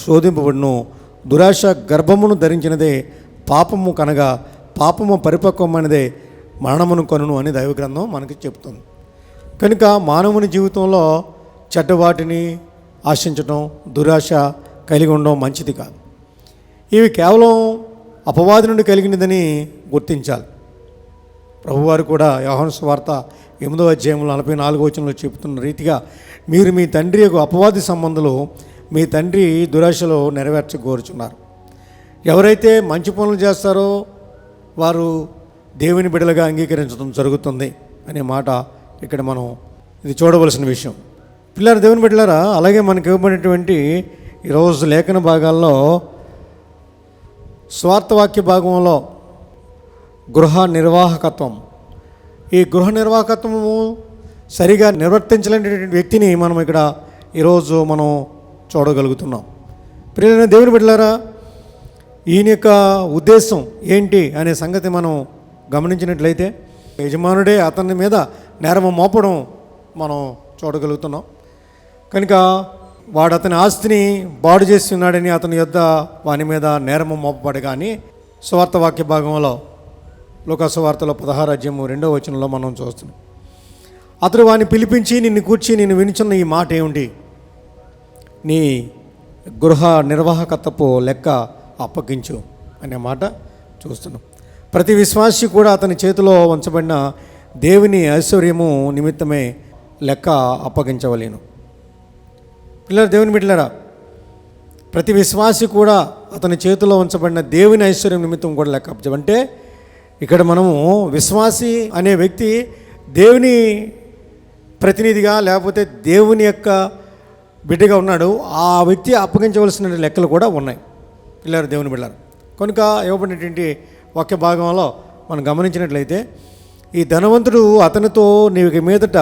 శోధింపబడును. దురాశ గర్భమును ధరించినదే పాపము కనగా పాపము పరిపక్వమైనదే మరణమును కొనును అని దైవ గ్రంథం మనకి చెప్తుంది. కనుక మానవుని జీవితంలో చెడ్డవాటిని ఆశించడం, దురాశ కలిగి ఉండడం మంచిది కాదు. ఇవి కేవలం అపవాది నుండి కలిగినదని గుర్తించాలి. ప్రభువారు కూడా యోహాను సువార్త 8వ అధ్యాయంలో 44వ వచనంలో చెబుతున్న రీతిగా మీరు మీ తండ్రి యొక్క అపవాది సంబంధులు మీ తండ్రి దురాశలో నెరవేర్చగోరుచున్నారు. ఎవరైతే మంచి పనులు చేస్తారో వారు దేవుని బిడ్డలుగా అంగీకరించడం జరుగుతుంది అనే మాట ఇక్కడ మనం ఇది చూడవలసిన విషయం. పిల్లలు దేవుని బిడ్డలారా, అలాగే మనకు ఇవ్వబడినటువంటి ఈరోజు లేఖన భాగాల్లో స్వార్థవాక్య భాగంలో గృహ నిర్వాహకత్వం, ఈ గృహ నిర్వాహకత్వము సరిగా నిర్వర్తించలేనటువంటి వ్యక్తిని మనం ఇక్కడ ఈరోజు మనం చూడగలుగుతున్నాం. ప్రియమైన దేవుని బిడ్డలారా, ఈయన యొక్క ఉద్దేశం ఏంటి అనే సంగతి మనం గమనించినట్లయితే యజమానుడే అతని మీద నేరం మోపడం మనం చూడగలుగుతున్నాం. కనుక వాడు అతని ఆస్తిని బాడు చేస్తున్నాడని అతని యొద్ద వాని మీద నేరం మోపబడి, కానీ సువార్త వాక్య భాగంలో లూకాసు వార్తలో 16వ అధ్యాయం 2వ వచనంలో మనం చూస్తున్నాం. అతడు వాని పిలిపించి నిన్ను కూర్చి నిన్ను వినుచున్న ఈ మాట ఏమిటి? నీ గృహ నిర్వాహకత్వపు లెక్క అప్పగించు అనే మాట చూస్తున్నాం. ప్రతి విశ్వాసి కూడా అతని చేతిలో ఉంచబడిన దేవుని ఐశ్వర్యము నిమిత్తమే లెక్క అప్పగించవలేను. పిల్లలు దేవుని బిడ్డలారా, ప్రతి విశ్వాసి కూడా అతని చేతిలో ఉంచబడిన దేవుని ఐశ్వర్యం నిమిత్తం కూడా లెక్క అప్పగించమంటే, ఇక్కడ మనము విశ్వాసి అనే వ్యక్తి దేవుని ప్రతినిధిగా లేకపోతే దేవుని యొక్క బిడ్డగా ఉన్నాడు. ఆ వ్యక్తి అప్పగించవలసిన లెక్కలు కూడా ఉన్నాయి. పిల్లలు దేవుని బిడ్డలారా, కనుక ఇవ్వబడినటువంటి వాక్య భాగంలో మనం గమనించినట్లయితే ఈ ధనవంతుడు అతనితో నీకు మీదట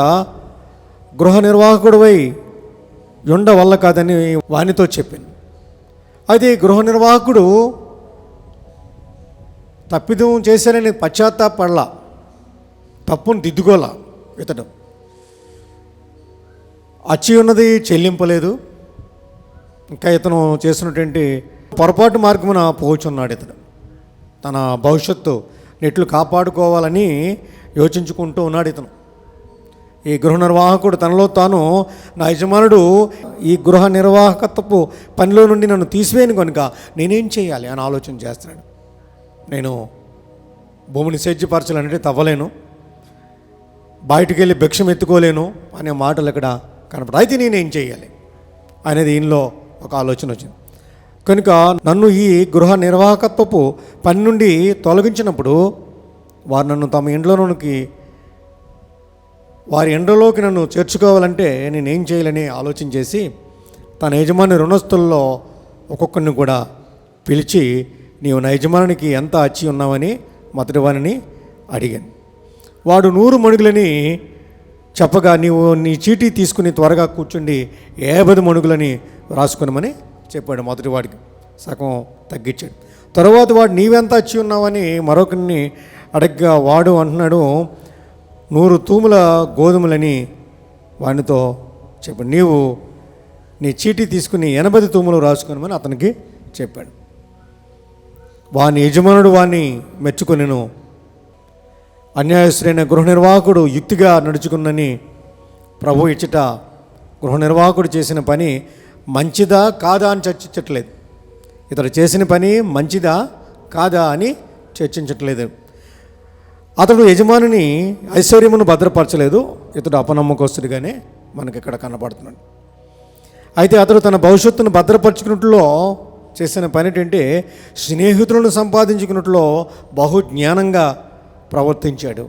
గృహ నిర్వాహకుడివై ఉండ వల్ల కాదని వానితో చెప్పింది. అయితే గృహ నిర్వాహకుడు తప్పిదం చేశారని పశ్చాత్తాపడలా, తప్పును దిద్దుకోలా. ఇతడు అచ్చి ఉన్నది చెల్లింపలేదు, ఇంకా ఇతను చేసినటువంటి పొరపాటు మార్గమున పోచున్నాడు. ఇతడు తన భవిష్యత్తు నెట్లు కాపాడుకోవాలని యోచించుకుంటూ ఉన్నాడు. ఇతను ఈ గృహ నిర్వాహకుడు తనలో తాను, నా యజమానుడు ఈ గృహ నిర్వాహకత్వపు పనిలో నుండి నన్ను తీసివేయను కనుక నేనేం చేయాలి అని ఆలోచన చేస్తున్నాడు. నేను భూమిని సేద్యపరచాలంటే తవ్వలేను, బయటికి వెళ్ళి భిక్షం ఎత్తుకోలేను అనే మాటలు ఇక్కడ కనపడ. అయితే నేనేం చేయాలి అనేది ఈయనలో ఒక ఆలోచన వచ్చింది. కనుక నన్ను ఈ గృహ నిర్వాహకత్వపు పని నుండి తొలగించినప్పుడు వారు నన్ను తమ ఇండ్లలోనికి వారి ఎండలోకి నన్ను చేర్చుకోవాలంటే నేనేం చేయాలని ఆలోచన చేసి తన యజమాని రుణస్తుల్లో ఒక్కొక్కరిని కూడా పిలిచి, నీవు నా యజమానికి ఎంత అచ్చి ఉన్నావని మొదటి వారిని అడిగాను. వాడు 100 మణుగులని చెప్పగా, నీవు నీ చీటీ తీసుకుని త్వరగా కూర్చుండి 50 మణుగులని రాసుకున్నామని చెప్పాడు. మొదటి వాడికి సగం తగ్గించాడు. తర్వాత వాడు నీవెంత అచ్చి ఉన్నావని మరొకరిని అడగ్గా వాడు అంటున్నాడు, 100 తూముల గోధుమలని వానితో చెప్పాడు. నీవు నీ చీటీ తీసుకుని 80 తూములు రాసుకున్నామని అతనికి చెప్పాడు. వాని యజమానుడు వాణ్ణి మెచ్చుకొనెను. అన్యాయస్తుడైన గృహ నిర్వాహకుడు యుక్తిగా నడుచుకున్నని ప్రభు ఇచ్చట గృహ నిర్వాహకుడు చేసిన పని మంచిదా కాదా అని చర్చించట్లేదు. ఇతడు చేసిన పని మంచిదా కాదా అని చర్చించట్లేదు. అతడు యజమానిని ఐశ్వర్యమును భద్రపరచలేదు. ఇతడు అపనమ్మకస్తుడిగానే మనకి ఇక్కడ కనపడుతున్నాడు. అయితే అతడు తన భవిష్యత్తును భద్రపరచుకున్నట్లో చేసిన పని ఏంటంటే స్నేహితులను సంపాదించుకున్నట్లో బహు జ్ఞానంగా ప్రవర్తించాడు.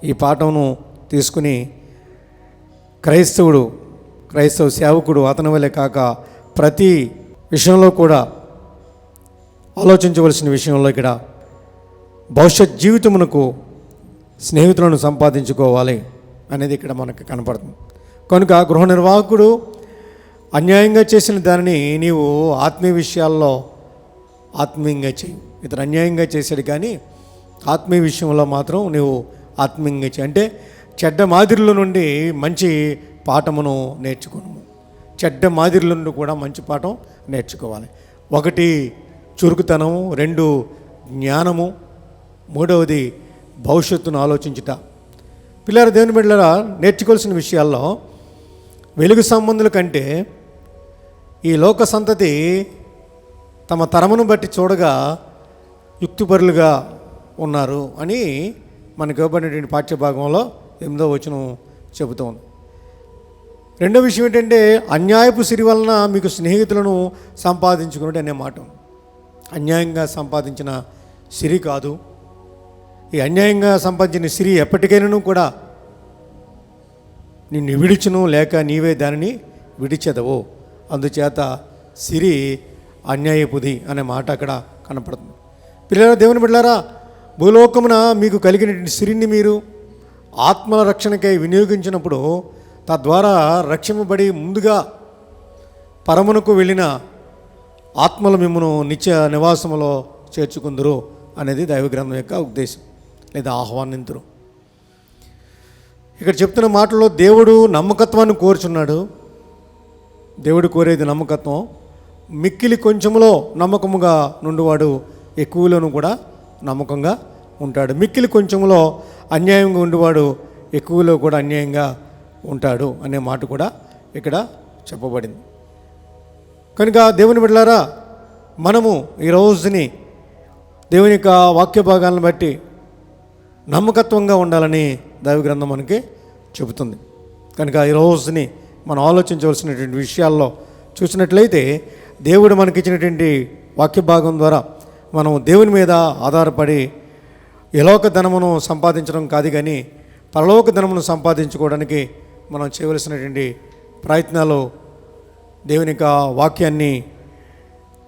ఈ పాఠమును తీసుకుని క్రైస్తవ సేవకుడు అతని వలె కాక ప్రతి విషయంలో కూడా ఆలోచించవలసిన విషయంలో ఇక్కడ భవిష్యత్ జీవితమునకు స్నేహితులను సంపాదించుకోవాలి అనేది ఇక్కడ మనకు కనపడుతుంది. కనుక గృహ నిర్వాహకుడు అన్యాయంగా చేసిన దానిని నీవు ఆత్మీయ విషయాల్లో ఆత్మీయంగా చేయి. ఇతను అన్యాయంగా చేశాడు కానీ ఆత్మీయ విషయంలో మాత్రం నీవు ఆత్మీయంగా చేయి. అంటే చెడ్డ మాదిరిలో నుండి మంచి పాఠమును నేర్చుకున్నాము. చెడ్డ మాదిరిలో నుండి కూడా మంచి పాఠం నేర్చుకోవాలి. 1 చురుకుతనం, 2 జ్ఞానము, 3వది భవిష్యత్తును ఆలోచించుట. పిల్లల దేవుని బిడ్డలారా, నేర్చుకోవాల్సిన విషయాల్లో వెలుగు సంబంధుల కంటే ఈ లోక సంతతి తమ తరమును బట్టి చూడగా యుక్తిపరులుగా ఉన్నారు అని మనకు ఇవ్వబడినటువంటి పాఠ్యభాగంలో 8వ వచనం చెబుతోంది. రెండో విషయం ఏంటంటే అన్యాయపు సిరి వలన మీకు స్నేహితులను సంపాదించుకున్నట్టు అనే మాట. అన్యాయంగా సంపాదించిన సిరి కాదు. ఈ అన్యాయంగా సంపాదించిన సిరి ఎప్పటికైనా కూడా నిన్ను విడిచును, లేక నీవే దానిని విడిచెదవు. అందుచేత సిరి అన్యాయపుది అనే మాట అక్కడ కనపడుతుంది. పిల్లల దేవుని బిడ్డలారా, భూలోకమున మీకు కలిగినటువంటి సిరిని మీరు ఆత్మల రక్షణకై వినియోగించినప్పుడు తద్వారా రక్షింపబడి ముందుగా పరమునకు వెళ్ళిన ఆత్మలు మిమ్మను నిత్య నివాసములో చేర్చుకుందురు అనేది దైవగ్రంథం యొక్క ఉద్దేశం లేదా ఆహ్వానింతురు. ఇక్కడ చెప్తున్న మాటల్లో దేవుడు నమ్మకత్వాన్ని కోరుచున్నాడు. దేవుడు కోరేది నమ్మకత్వం. మిక్కిలి కొంచెంలో నమ్మకముగా నుండివాడు ఎక్కువలోనూ కూడా నమ్మకంగా ఉంటాడు. మిక్కిలి కొంచెంలో అన్యాయంగా ఉండేవాడు ఎక్కువలో కూడా అన్యాయంగా ఉంటాడు అనే మాట కూడా ఇక్కడ చెప్పబడింది. కనుక దేవుని బిడ్డలారా, మనము ఈ రోజుని దేవుని యొక్క వాక్య భాగాలను బట్టి నమ్మకత్వంగా ఉండాలని దైవగ్రంథం మనకి చెబుతుంది. కనుక ఈ రోజుని మనం ఆలోచించవలసినటువంటి విషయాల్లో చూసినట్లయితే దేవుడు మనకిచ్చినటువంటి వాక్య భాగం ద్వారా మనం దేవుని మీద ఆధారపడి ఇలోక ధనమును సంపాదించడం కాదు, కానీ పరలోక ధనమును సంపాదించుకోవడానికి మనం చేయవలసినటువంటి ప్రయత్నాలు దేవుని యొక్క వాక్యాన్ని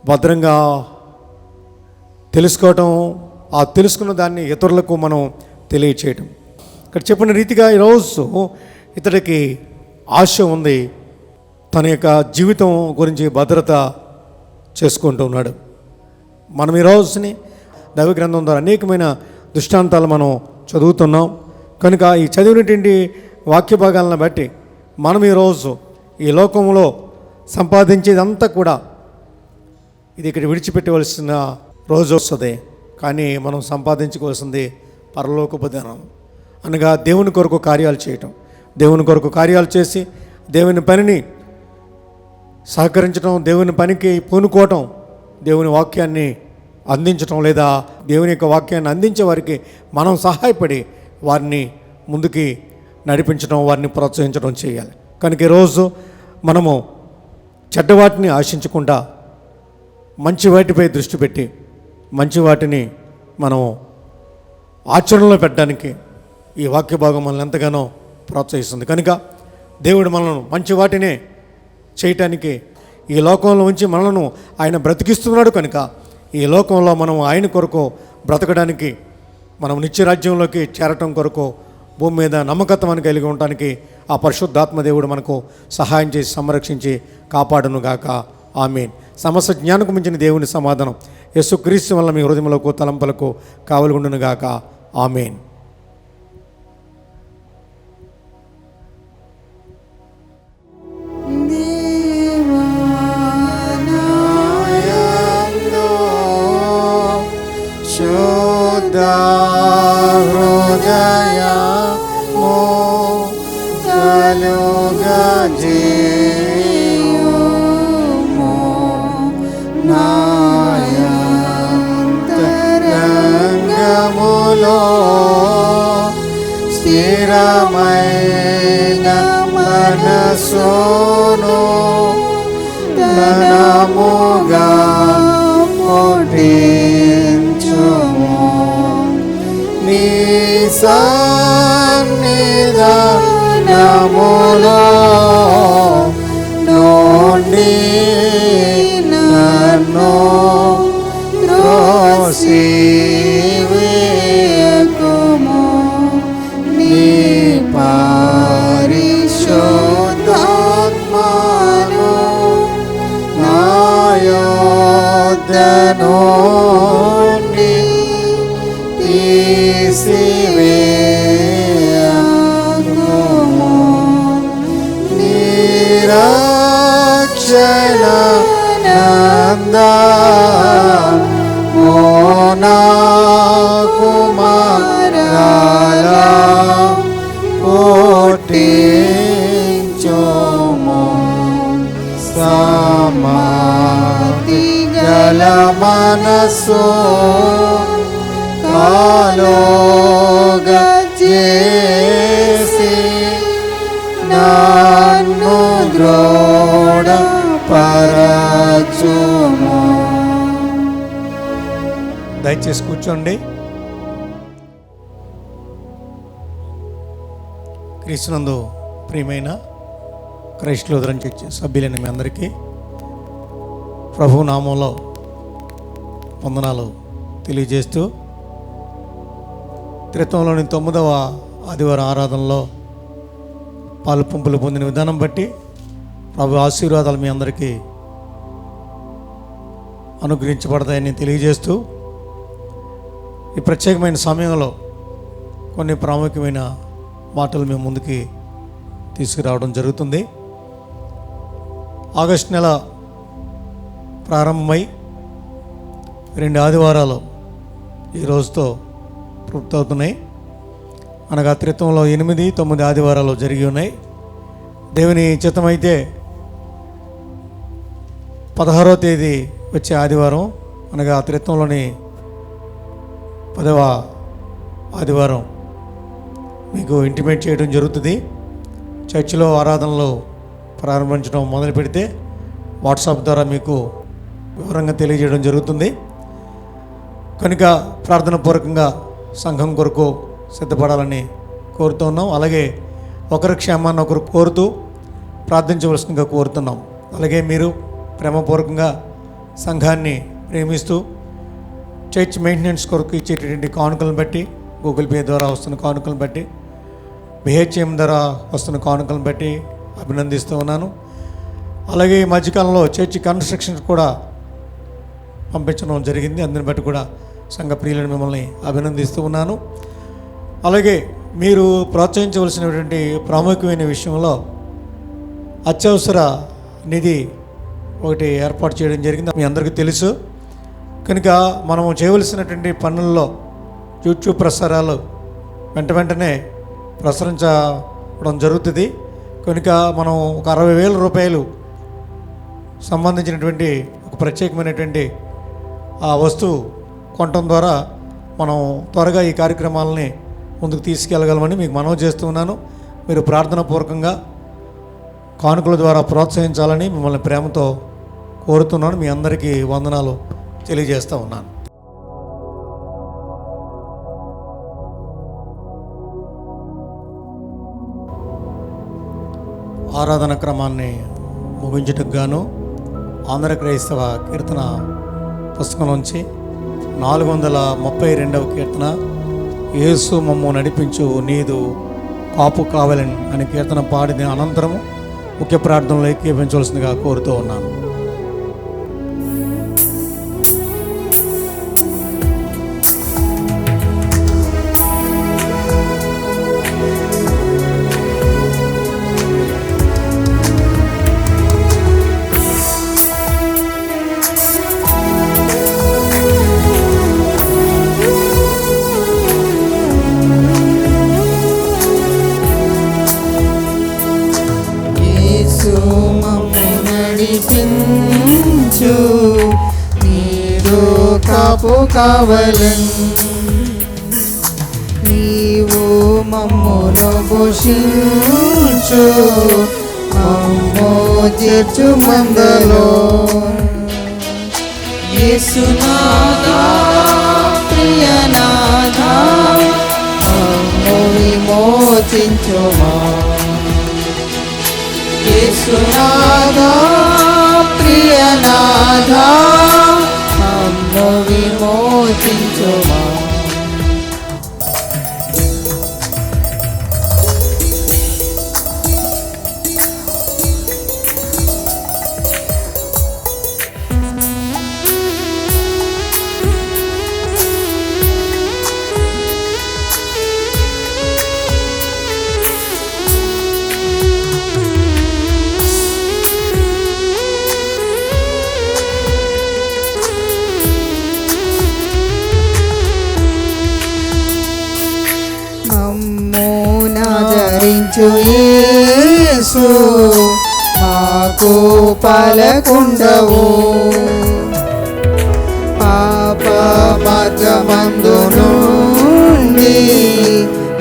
భద్రంగా తెలుసుకోవటం, ఆ తెలుసుకున్న దాన్ని ఇతరులకు మనం తెలియచేయటం. ఇక్కడ చెప్పిన రీతిగా ఈరోజు ఇతడికి ఆశ ఉంది, తన యొక్క జీవితం గురించి భద్రత చేసుకుంటూ ఉన్నాడు. మనం ఈ రోజుని దైవగ్రంథం ద్వారా అనేకమైన దృష్టాంతాలు మనం చదువుతున్నాం. కనుక ఈ చదివినటువంటి వాక్య భాగాలను బట్టి మనం ఈరోజు ఈ లోకంలో సంపాదించేదంతా కూడా ఇది ఇక్కడ విడిచిపెట్టవలసిన రోజు వస్తుంది. కానీ మనం సంపాదించుకోవాల్సింది పరలోకపు ధనం, అనగా దేవుని కొరకు కార్యాలు చేయటం. దేవుని కొరకు కార్యాలు చేసి దేవుని పనిని సహకరించడం, దేవుని పనికి పూనుకోవటం, దేవుని వాక్యాన్ని అందించటం లేదా దేవుని యొక్క వాక్యాన్ని అందించే వారికి మనం సహాయపడి వారిని ముందుకి నడిపించడం, వారిని ప్రోత్సహించడం చేయాలి. కనుక ఈరోజు మనము చెడ్డవాటిని ఆశించకుండా మంచి వాటిపై దృష్టి పెట్టి మంచి వాటిని మనం ఆచరణలో పెట్టడానికి ఈ వాక్య భాగం మనల్ని ఎంతగానో ప్రోత్సహిస్తుంది. కనుక దేవుడు మనల్ని మంచి వాటినే చేయటానికి ఈ లోకంలో ఉంచి మనలను ఆయన బ్రతికిస్తున్నాడు. కనుక ఈ లోకంలో మనం ఆయన కొరకు బ్రతకడానికి, మనం నిత్యరాజ్యంలోకి చేరటం కొరకు భూమి మీద నమ్మకత్వాన్ని కలిగి ఉండటానికి ఆ పరిశుద్ధాత్మ దేవుడు మనకు సహాయం చేసి సంరక్షించి కాపాడునుగాక. ఆమేన్. సమస్త జ్ఞానకు మించిన దేవుని సమాధానం యేసుక్రీస్తు వల్ల మీ హృదయములకు తలంపులకు కావలుగుండునుగాక. ఆమేన్. హృదయము కలుగజేయుము నాయంతరంగములో స్థిరమైన మనసును ధనముగా పుట్టించుము. నీ సన్నిధానములో నుండి నన్ను త్రోసివేయకుము. నీ పరిశుద్ధాత్మను నా యొద్ద నుండి తీసివేయకుము. నిరక్షణ నందము నా కుమారాలా పుట్టించుము. సమాధి గల మనసు కాలోగ చేసి దృఢ పరచుము. దయచేసి కూర్చోండి. క్రీస్తునందు ప్రియమైన క్రైస్ట్ లూథరన్ చర్చ్ సభ్యులైన మీ అందరికీ ప్రభు నామంలో వందనాలు తెలియజేస్తూ, త్రిత్వంలోని 9వ ఆదివారం ఆరాధనలో పాలు పంపులు పొందిన విధానం బట్టి ప్రభు ఆశీర్వాదాలు మీ అందరికీ అనుగ్రహించబడతాయని తెలియజేస్తూ, ఈ ప్రత్యేకమైన సమయంలో కొన్ని ప్రాముఖ్యమైన మాటలు మేము ముందుకి తీసుకురావడం జరుగుతుంది. ఆగస్టు నెల ప్రారంభమై 2 ఆదివారాలు ఈ రోజుతో పూర్తవుతున్నాయి. అనగా త్రిత్వంలో 8, 9 ఆదివారాలు జరిగి ఉన్నాయి. దేవుని చిత్తమైతే 16వ తేదీ వచ్చే ఆదివారం అనగా త్రిత్వంలోని 10వ ఆదివారం మీకు ఇంటిమేట్ చేయడం జరుగుతుంది. చర్చిలో ఆరాధనలు ప్రారంభించడం మొదలు పెడితే వాట్సాప్ ద్వారా మీకు వివరంగా తెలియజేయడం జరుగుతుంది. కనుక ప్రార్థన పూర్వకంగా సంఘం కొరకు సిద్ధపడాలని కోరుతున్నాం. అలాగే ఒకరి క్షేమాన్ని ఒకరు కోరుతూ ప్రార్థించవలసిందిగా కోరుతున్నాం. అలాగే మీరు ప్రేమపూర్వకంగా సంఘాన్ని ప్రేమిస్తూ చర్చ్ మెయింటెనెన్స్ కొరకు ఇచ్చేటటువంటి కానుకలను బట్టి, గూగుల్ పే ద్వారా వస్తున్న కానుకలను బట్టి, BHM ద్వారా వస్తున్న కానుకలను బట్టి అభినందిస్తూ ఉన్నాను. అలాగే ఈ మధ్యకాలంలో చర్చ్ కన్స్ట్రక్షన్ కూడా పంపించడం జరిగింది. అందుని బట్టి కూడా సంఘ ప్రియులను మిమ్మల్ని అభినందిస్తూ ఉన్నాను. అలాగే మీరు ప్రోత్సహించవలసినటువంటి ప్రాముఖ్యమైన విషయంలో అత్యవసర నిధి ఒకటి ఏర్పాటు చేయడం జరిగింది. మీ అందరికీ తెలుసు. కనుక మనము చేయవలసినటువంటి పనుల్లో యూట్యూబ్ ప్రసారాలు వెంటనే ప్రసరించడం జరుగుతుంది. కనుక మనం ఒక 60,000 రూపాయలు సంబంధించినటువంటి ఒక ప్రత్యేకమైనటువంటి ఆ వస్తువు కొనటం ద్వారా మనం త్వరగా ఈ కార్యక్రమాలని ముందుకు తీసుకెళ్ళగలమని మీకు మనవి చేస్తూ ఉన్నాను. మీరు ప్రార్థనాపూర్వకంగా కానుకల ద్వారా ప్రోత్సహించాలని మిమ్మల్ని ప్రేమతో కోరుతున్నాను. మీ అందరికీ వందనాలు తెలియజేస్తూ ఉన్నాను. ఆరాధన క్రమాన్ని ముగించుటకు గాను ఆంధ్ర క్రైస్తవ కీర్తన పుస్తకంలోంచి 432వ కీర్తన, యేసు మమ్ము నడిపించు నీదు కాపు కావాలని అనే కీర్తన పాడిన అనంతరము ముఖ్య ప్రార్థనలో ఏకీభవించవలసిందిగా కోరుతూ ఉన్నాను. నడిపించు నీరు కాపు కావలన్, నీవు మమ్మును పోషించు మమ్ము చేర్చు మందలో. యేసునాథా ప్రియనాథా మమ్ము విమోచించుమా. యేసునాథా ప్రియనాథా మమ్ము విమోచించుమా. మమ్మునాదరించు యేసు మాకు పాలకుండవు, పాప మార్గమందు నుండి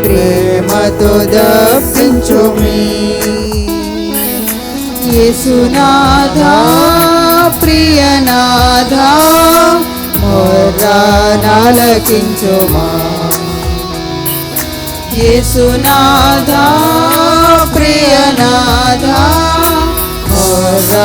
ప్రేమతో దప్పించుమి. యేసునాథా ప్రియనాథా మొర్రనాలకించుమా యేసునాథా ప్రియనాథా మొర్రనాలకించుమా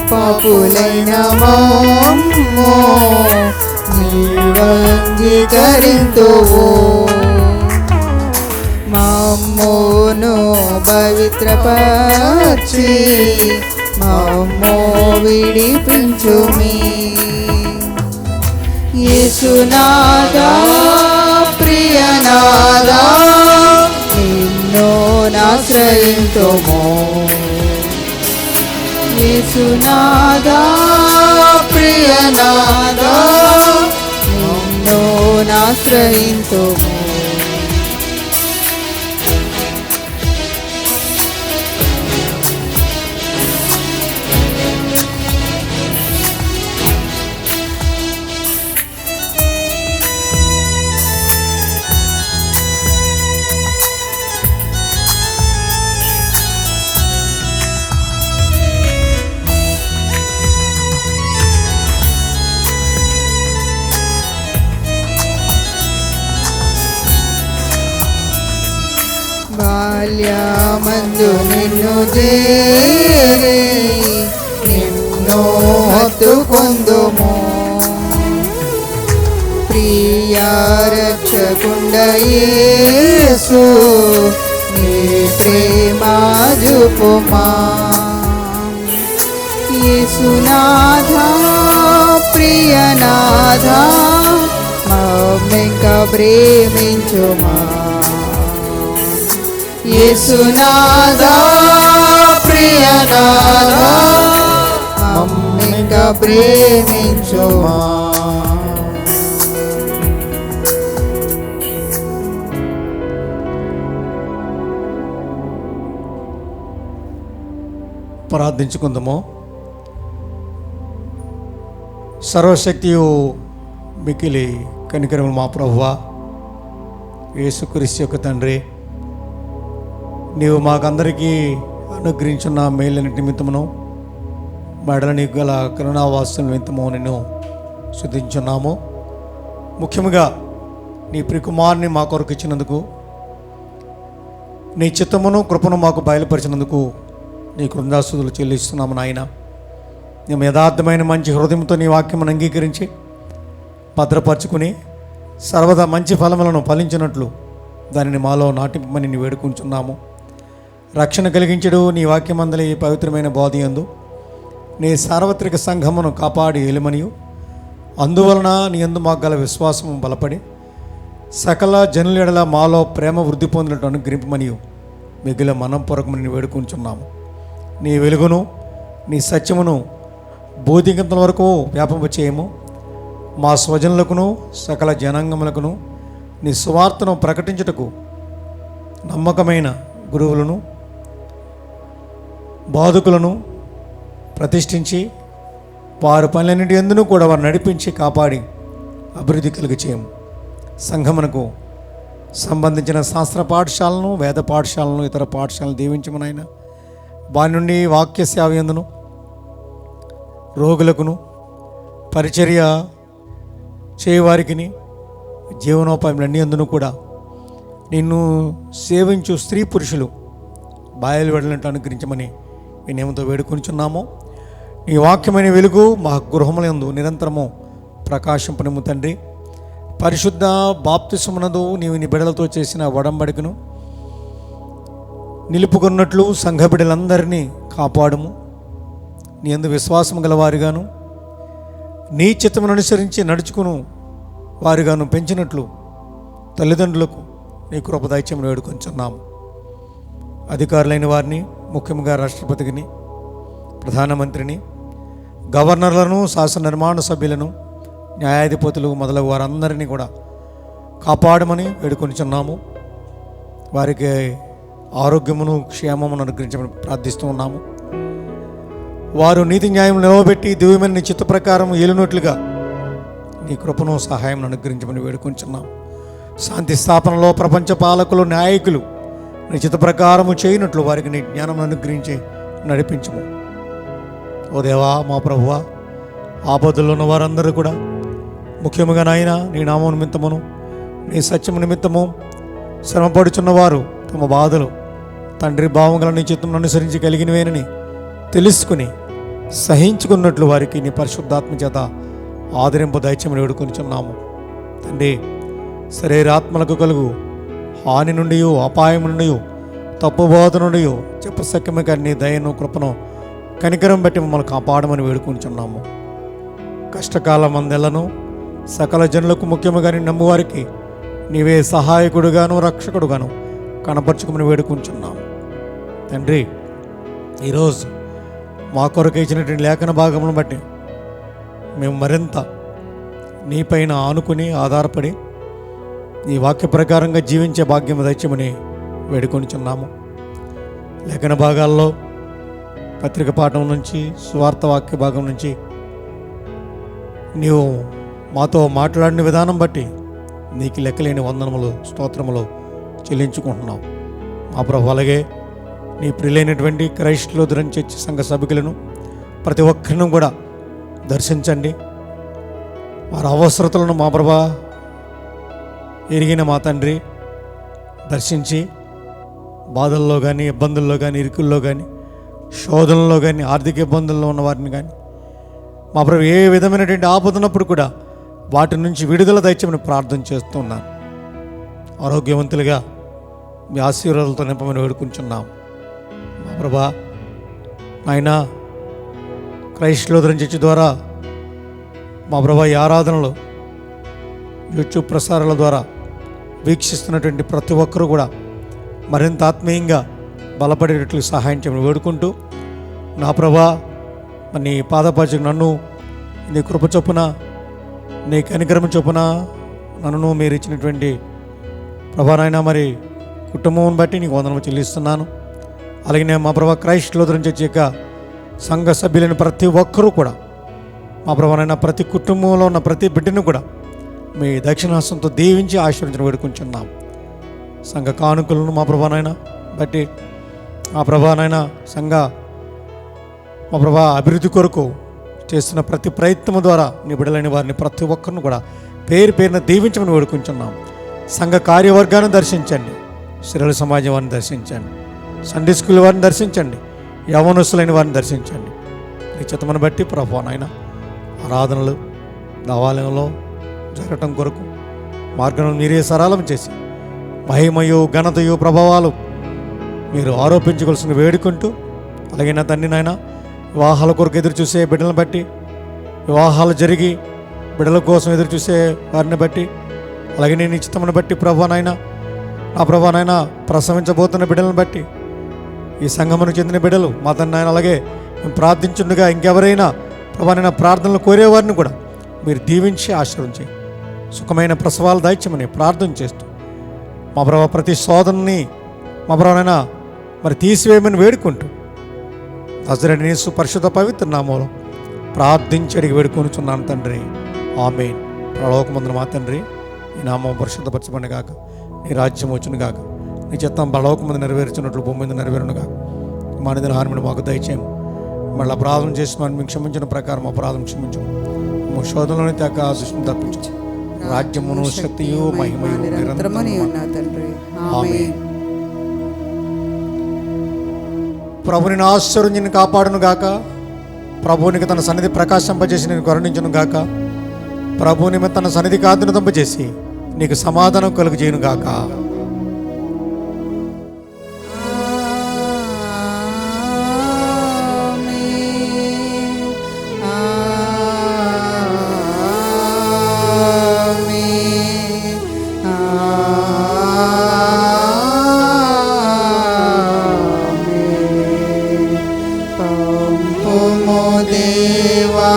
పాపులైన మమ్ము నీవంగీకరింతువు మమ్మును పవిత్రపరచి మమ్ము విడిపించుమి యేసునాథా ప్రియనాథా నిన్ను నాశ్రయింతుము యేసునాథా ప్రియనాథా నిన్ను నాశ్రయింతుము బాల్యమందు నిన్ను చేరి నిన్ను హత్తుకొందుము ప్రియ రక్షకుండ యేసు నీ ప్రేమ చూపుమా యేసునాథా ప్రియనాథా మమ్మింక ప్రేమించుమా యేసునాథా ప్రియనాథా మమ్మింక ప్రేమించుమా ప్రార్థించుకుందాము. సర్వశక్తియు మికిలి కనికరములు మా ప్రభువా యేసుక్రీస్తు యొక్క తండ్రి, నీవు మాకందరికీ అనుగ్రహించున్న మేలైన నిమిత్తమును మెడల నీకు గల కరుణావాసుల నిమిత్తము నిన్ను స్తుతించున్నాము. ముఖ్యంగా నీ ప్రియకుమారుని మా కొరకు ఇచ్చినందుకు, నీ చిత్తమును కృపను మాకు బయలుపరిచినందుకు నీ కృతజ్ఞతాస్తుతులు చెల్లిస్తున్నాము నాయన. మేము యథార్థమైన మంచి హృదయంతో నీ వాక్యమును అంగీకరించి భద్రపరచుకుని సర్వదా మంచి ఫలములను ఫలించినట్లు దానిని మాలో నాటింపమని నీ వేడుకుంటున్నాము. రక్షణ కలిగించడు నీ వాక్యమందలి పవిత్రమైన బోధయందు నీ సార్వత్రిక సంఘమును కాపాడి ఏలుమనియు, అందువలన నీ యందు మాకు గల విశ్వాసము బలపడి సకల జనుల ఎడల మాలో ప్రేమ వృద్ధి పొందినట్టు అనుగ్రహింపమనియు మిగిలిన మనం పొరకమని వేడుకుంటున్నాము. నీ వెలుగును నీ సత్యమును బోధింకంత వరకు వ్యాపింపచేయము. మా స్వజనులకును సకల జనాంగములకును నీ సువార్తను ప్రకటించుటకు నమ్మకమైన గురువులను బాధకులను ప్రతిష్ఠించి వారి పనులన్నింటి ఎందును కూడా వారు నడిపించి కాపాడి అభివృద్ధి కలిగి చేయము. సంఘమునకు సంబంధించిన శాస్త్ర పాఠశాలను, వేద పాఠశాలను, ఇతర పాఠశాలను దీవించమనైనా వారి నుండి వాక్య సేవ యందును రోగులకును పరిచర్య చేయవారికి జీవనోపాయములన్నీ అందును కూడా నిన్ను సేవించు స్త్రీ పురుషులు బాయలు వెళ్ళినట్టు అనుగ్రహించమని వినయంతో వేడుకొనిచున్నాము. నీ వాక్యమైన వెలుగు మా గృహములందు నిరంతరము ప్రకాశింపనిమ్ము తండ్రి. పరిశుద్ధ బాప్తిసమునందు నీవు నీ బిడ్డలతో చేసిన ఒడంబడికను నిలుపుకున్నట్లు సంఘ బిడ్డలందరినీ కాపాడుము. నీ యందు విశ్వాసం గలవారిగాను నీ చిత్తమును అనుసరించి నడుచుకును వారిగాను పెంచినట్లు తల్లిదండ్రులకు నీ కృప దైత్యమును వేడుకొంచున్నాము. అధికారులైన వారిని, ముఖ్యంగా రాష్ట్రపతిని, ప్రధానమంత్రిని, గవర్నర్లను, శాసన నిర్మాణ సభ్యులను, న్యాయాధిపతులు మొదలగు వారందరినీ కూడా కాపాడమని వేడుకొనిచున్నాము. వారికి ఆరోగ్యమును, క్షేమమును అనుగ్రహించమని ప్రార్థిస్తూ ఉన్నాము. వారు నీతి న్యాయం నిలవబెట్టి దివ్యమైన నీ చిత్త ప్రకారం ఏలునట్లుగా నీ కృపను, సహాయం అనుగ్రహించమని వేడుకొంచున్నాము. శాంతి స్థాపనలో ప్రపంచ పాలకులు, నాయకులు నీ చిత్త ప్రకారము చేయనట్లు వారికి నీ జ్ఞానం అనుగ్రహించి నడిపించము. ఓ దేవా, మా ప్రభువా, ఆపదల్లో ఉన్న వారందరూ కూడా ముఖ్యముగా నాయన నీ నామం నిమిత్తమును, నీ సత్యము నిమిత్తము శ్రమపడుచున్నవారు తమ బాధలు తండ్రి భావముల నీ చిత్తమును అనుసరించి కలిగినవేనని తెలుసుకుని సహించుకున్నట్లు వారికి నీ పరిశుద్ధాత్మ చేత ఆదరింపు దైత్యమని వేడుకొనిచున్నాము. తండ్రి, శరీరాత్మలకు కలుగు హాని నుండి, అపాయం నుండి, తప్పుబోధ నుండి చెప్పసక్యమే నీ దయను, కృపను, కనికరం బట్టి మమ్మల్ని కాపాడమని వేడుకుంటున్నాము. కష్టకాలం అందెలను సకల జనులకు, ముఖ్యముగా నీ నమ్మువారికి నీవే సహాయకుడుగాను, రక్షకుడుగాను కనపరుచుకోమని వేడుకుంటున్నాము. తండ్రి, ఈరోజు మా కొరకు ఇచ్చినటువంటి లేఖన భాగములను బట్టి మేము మరింత నీపైన ఆనుకుని ఆధారపడి నీ వాక్య ప్రకారంగా జీవించే భాగ్యం దైత్యమని వేడుకొనిచున్నాము. లేఖన భాగాల్లో పత్రిక పాఠం నుంచి, సువార్త వాక్య భాగం నుంచి నీవు మాతో మాట్లాడిన విధానం బట్టి నీకు లెక్కలేని వందనములు, స్తోత్రములు చెల్లించుకుంటున్నాం. మా ప్రభు, అలాగే నీ ప్రియులైనటువంటి క్రైస్ట్ లూథరన్ చర్చ్ సంఘ సభ్యులను ప్రతి ఒక్కరిని కూడా దర్శించండి. వారి అవసరతలను మా ప్రభా ఎరిగిన మా తండ్రి దర్శించి, బాధల్లో కానీ, ఇబ్బందుల్లో కానీ, ఇరుకుల్లో కానీ, శోధనలో కానీ, ఆర్థిక ఇబ్బందుల్లో ఉన్న వారిని కానీ మా ప్రభు ఏ విధమైనటువంటి ఆపదనప్పుడు కూడా వాటి నుంచి విడుదల దయచేయమని ప్రార్థన చేస్తున్నాను. ఆరోగ్యవంతులుగా మీ ఆశీర్వాదాలతో నింపమని వేడుకుంటున్నాం. మా ప్రభా ఆయన క్రైస్ట్ లూథరన్ చర్చ్ ద్వారా మా ప్రభా ఈ ఆరాధనలు యూట్యూబ్ ప్రసారాల ద్వారా వీక్షిస్తున్నటువంటి ప్రతి ఒక్కరూ కూడా మరింత ఆత్మీయంగా బలపడేటట్లు సహాయం చేయమని వేడుకుంటూ, నా ప్రభా నీ పాదపాచకు నన్ను నీ కృప చొప్పున, నీ కనికరమ చొప్పున నన్ను మీరు ఇచ్చినటువంటి ప్రభా నాయన మరి కుటుంబం బట్టి నీకు వందనము చెల్లిస్తున్నాను. అలాగే నేను మా ప్రభా క్రైస్ట్ లూథరన్ చర్చ్ యొక్క సంఘ సభ్యులైన ప్రతి ఒక్కరూ కూడా మా ప్రభానైనా ప్రతి కుటుంబంలో ఉన్న ప్రతి బిడ్డను కూడా మీ దక్షిణాస్తంతో దీవించి ఆశీర్వదించడం వేడుకుంటున్నాం. సంఘ కానుకలను మా ప్రభానైనా బట్టి మా ప్రభానైనా సంఘ మా ప్రభా అభివృద్ధి కొరకు చేస్తున్న ప్రతి ప్రయత్నం ద్వారా నీ బిడ్డలైన వారిని ప్రతి ఒక్కరిని కూడా పేరు పేరున దీవించమని వేడుకుంటున్నాం. సంఘ కార్యవర్గాన్ని దర్శించండి, శిరల సమాజం వారిని దర్శించండి, సండే స్కూల్ వారిని దర్శించండి, యవనస్తులైన వారిని దర్శించండి. నీ చిత్తమును బట్టి ప్రభువా నాయన ఆరాధనలు దేవాలయంలో జరగటం కొరకు మార్గం మీరే సరళం చేసి మహిమయు, ఘనతయు, ప్రభావాలు మీరు ఆరోపించవలసిన వేడుకుంటూ, అలాగే నా తండ్రి నాయన వివాహాల కొరకు ఎదురు చూసే బిడ్డలను బట్టి, వివాహాలు జరిగి బిడ్డల కోసం ఎదురు చూసే వారిని బట్టి, అలాగే నేను చిత్తమును బట్టి ప్రభువా నాయన నా ప్రభువా నాయన ప్రసవించబోతున్న బిడ్డలను బట్టి, ఈ సంఘమును చెందిన బిడ్డలు మా తండ్రి నాయన, అలాగే మేము ప్రార్థించుండగా ఇంకెవరైనా ప్రభువా నాయన ప్రార్థనలు కోరేవారిని కూడా మీరు దీవించి ఆశీర్వదించి సుఖమైన ప్రసవాలు దాయిచ్చమని ప్రార్థన చేస్తూ, మా ప్రభా ప్రతి శోధనని మా ప్రభానైనా మరి తీసివేయమని వేడుకుంటూ నజరేయుడైన యేసు పరిశుద్ధ పవిత్ర నామములో ప్రార్థించి అడిగి వేడుకొనుచున్నాను తండ్రి, ఆమేన్. పరలోకమందున మా తండ్రి, ఈ నామం పరిశుద్ధపరచబడిన గాక, నీ రాజ్యం వచ్చును గాక, నీ చిత్తం పరలోకమందు నెరవేర్చినట్లు భూమి మీద నెరవేరును గాక. మా నిధుల హారమును మాకు దయచేయము, మళ్ళీ అపరాధం చేసి మనం మీకు క్షమించిన ప్రకారం అపరాధం క్షమించము, మా శోధనలోని తెగ దృష్టిని తప్పించు. రాజ్యమును, శక్తియు, మహిమయు నిరంతరమని ఉన్నా తండ్రి, ఆమేన్. ప్రభుని ఆశ్చర్యం నిన్ను కాపాడును గాక, ప్రభువునికి తన సన్నిధి ప్రకాశింపజేసి నేను కరుణించును గాక, ప్రభువుని తన సన్నిధి కాదునింపజేసి నీకు సమాధానం కలుగజేయును గాక. దేవా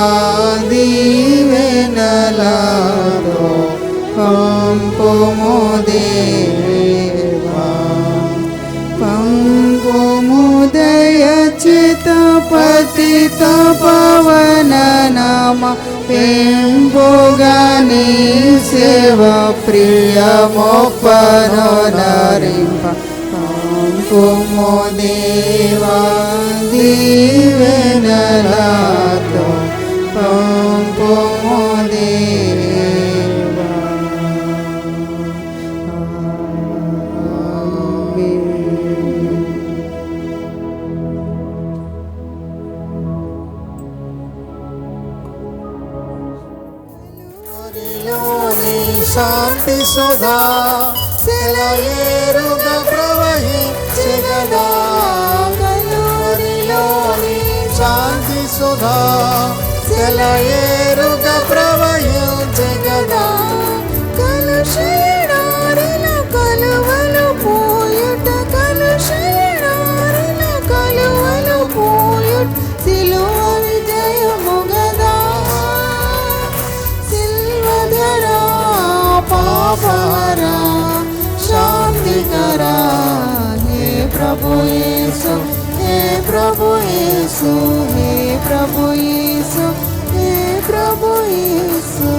దీవెనలతో పంపుము దేవా పంపుము దయచిత పతిత పవన నమ పెంపుగని సేవ ప్రియ మొప్పను నరింప పంపుము దేవా దీవెనలతో పంపుము దేవా ఆమేన్. హరిలోని శాంతి సుధా సెలయేరుగా ప్రవహించెగదా హరిలోని శాంతి సుధా సెలయేరుగా ప్రవహించెగదా కలుషిడారిన కలువలు పోయుట కలుషిడారిన కలువలు పోయుట సిలువ విజయము గదా సిల్వధరా పాపహరా శాంతికరా హే ప్రభు యేసు హే ప్రభు యేసు హే ప్రభు యేసు హే ప్రభు యేసు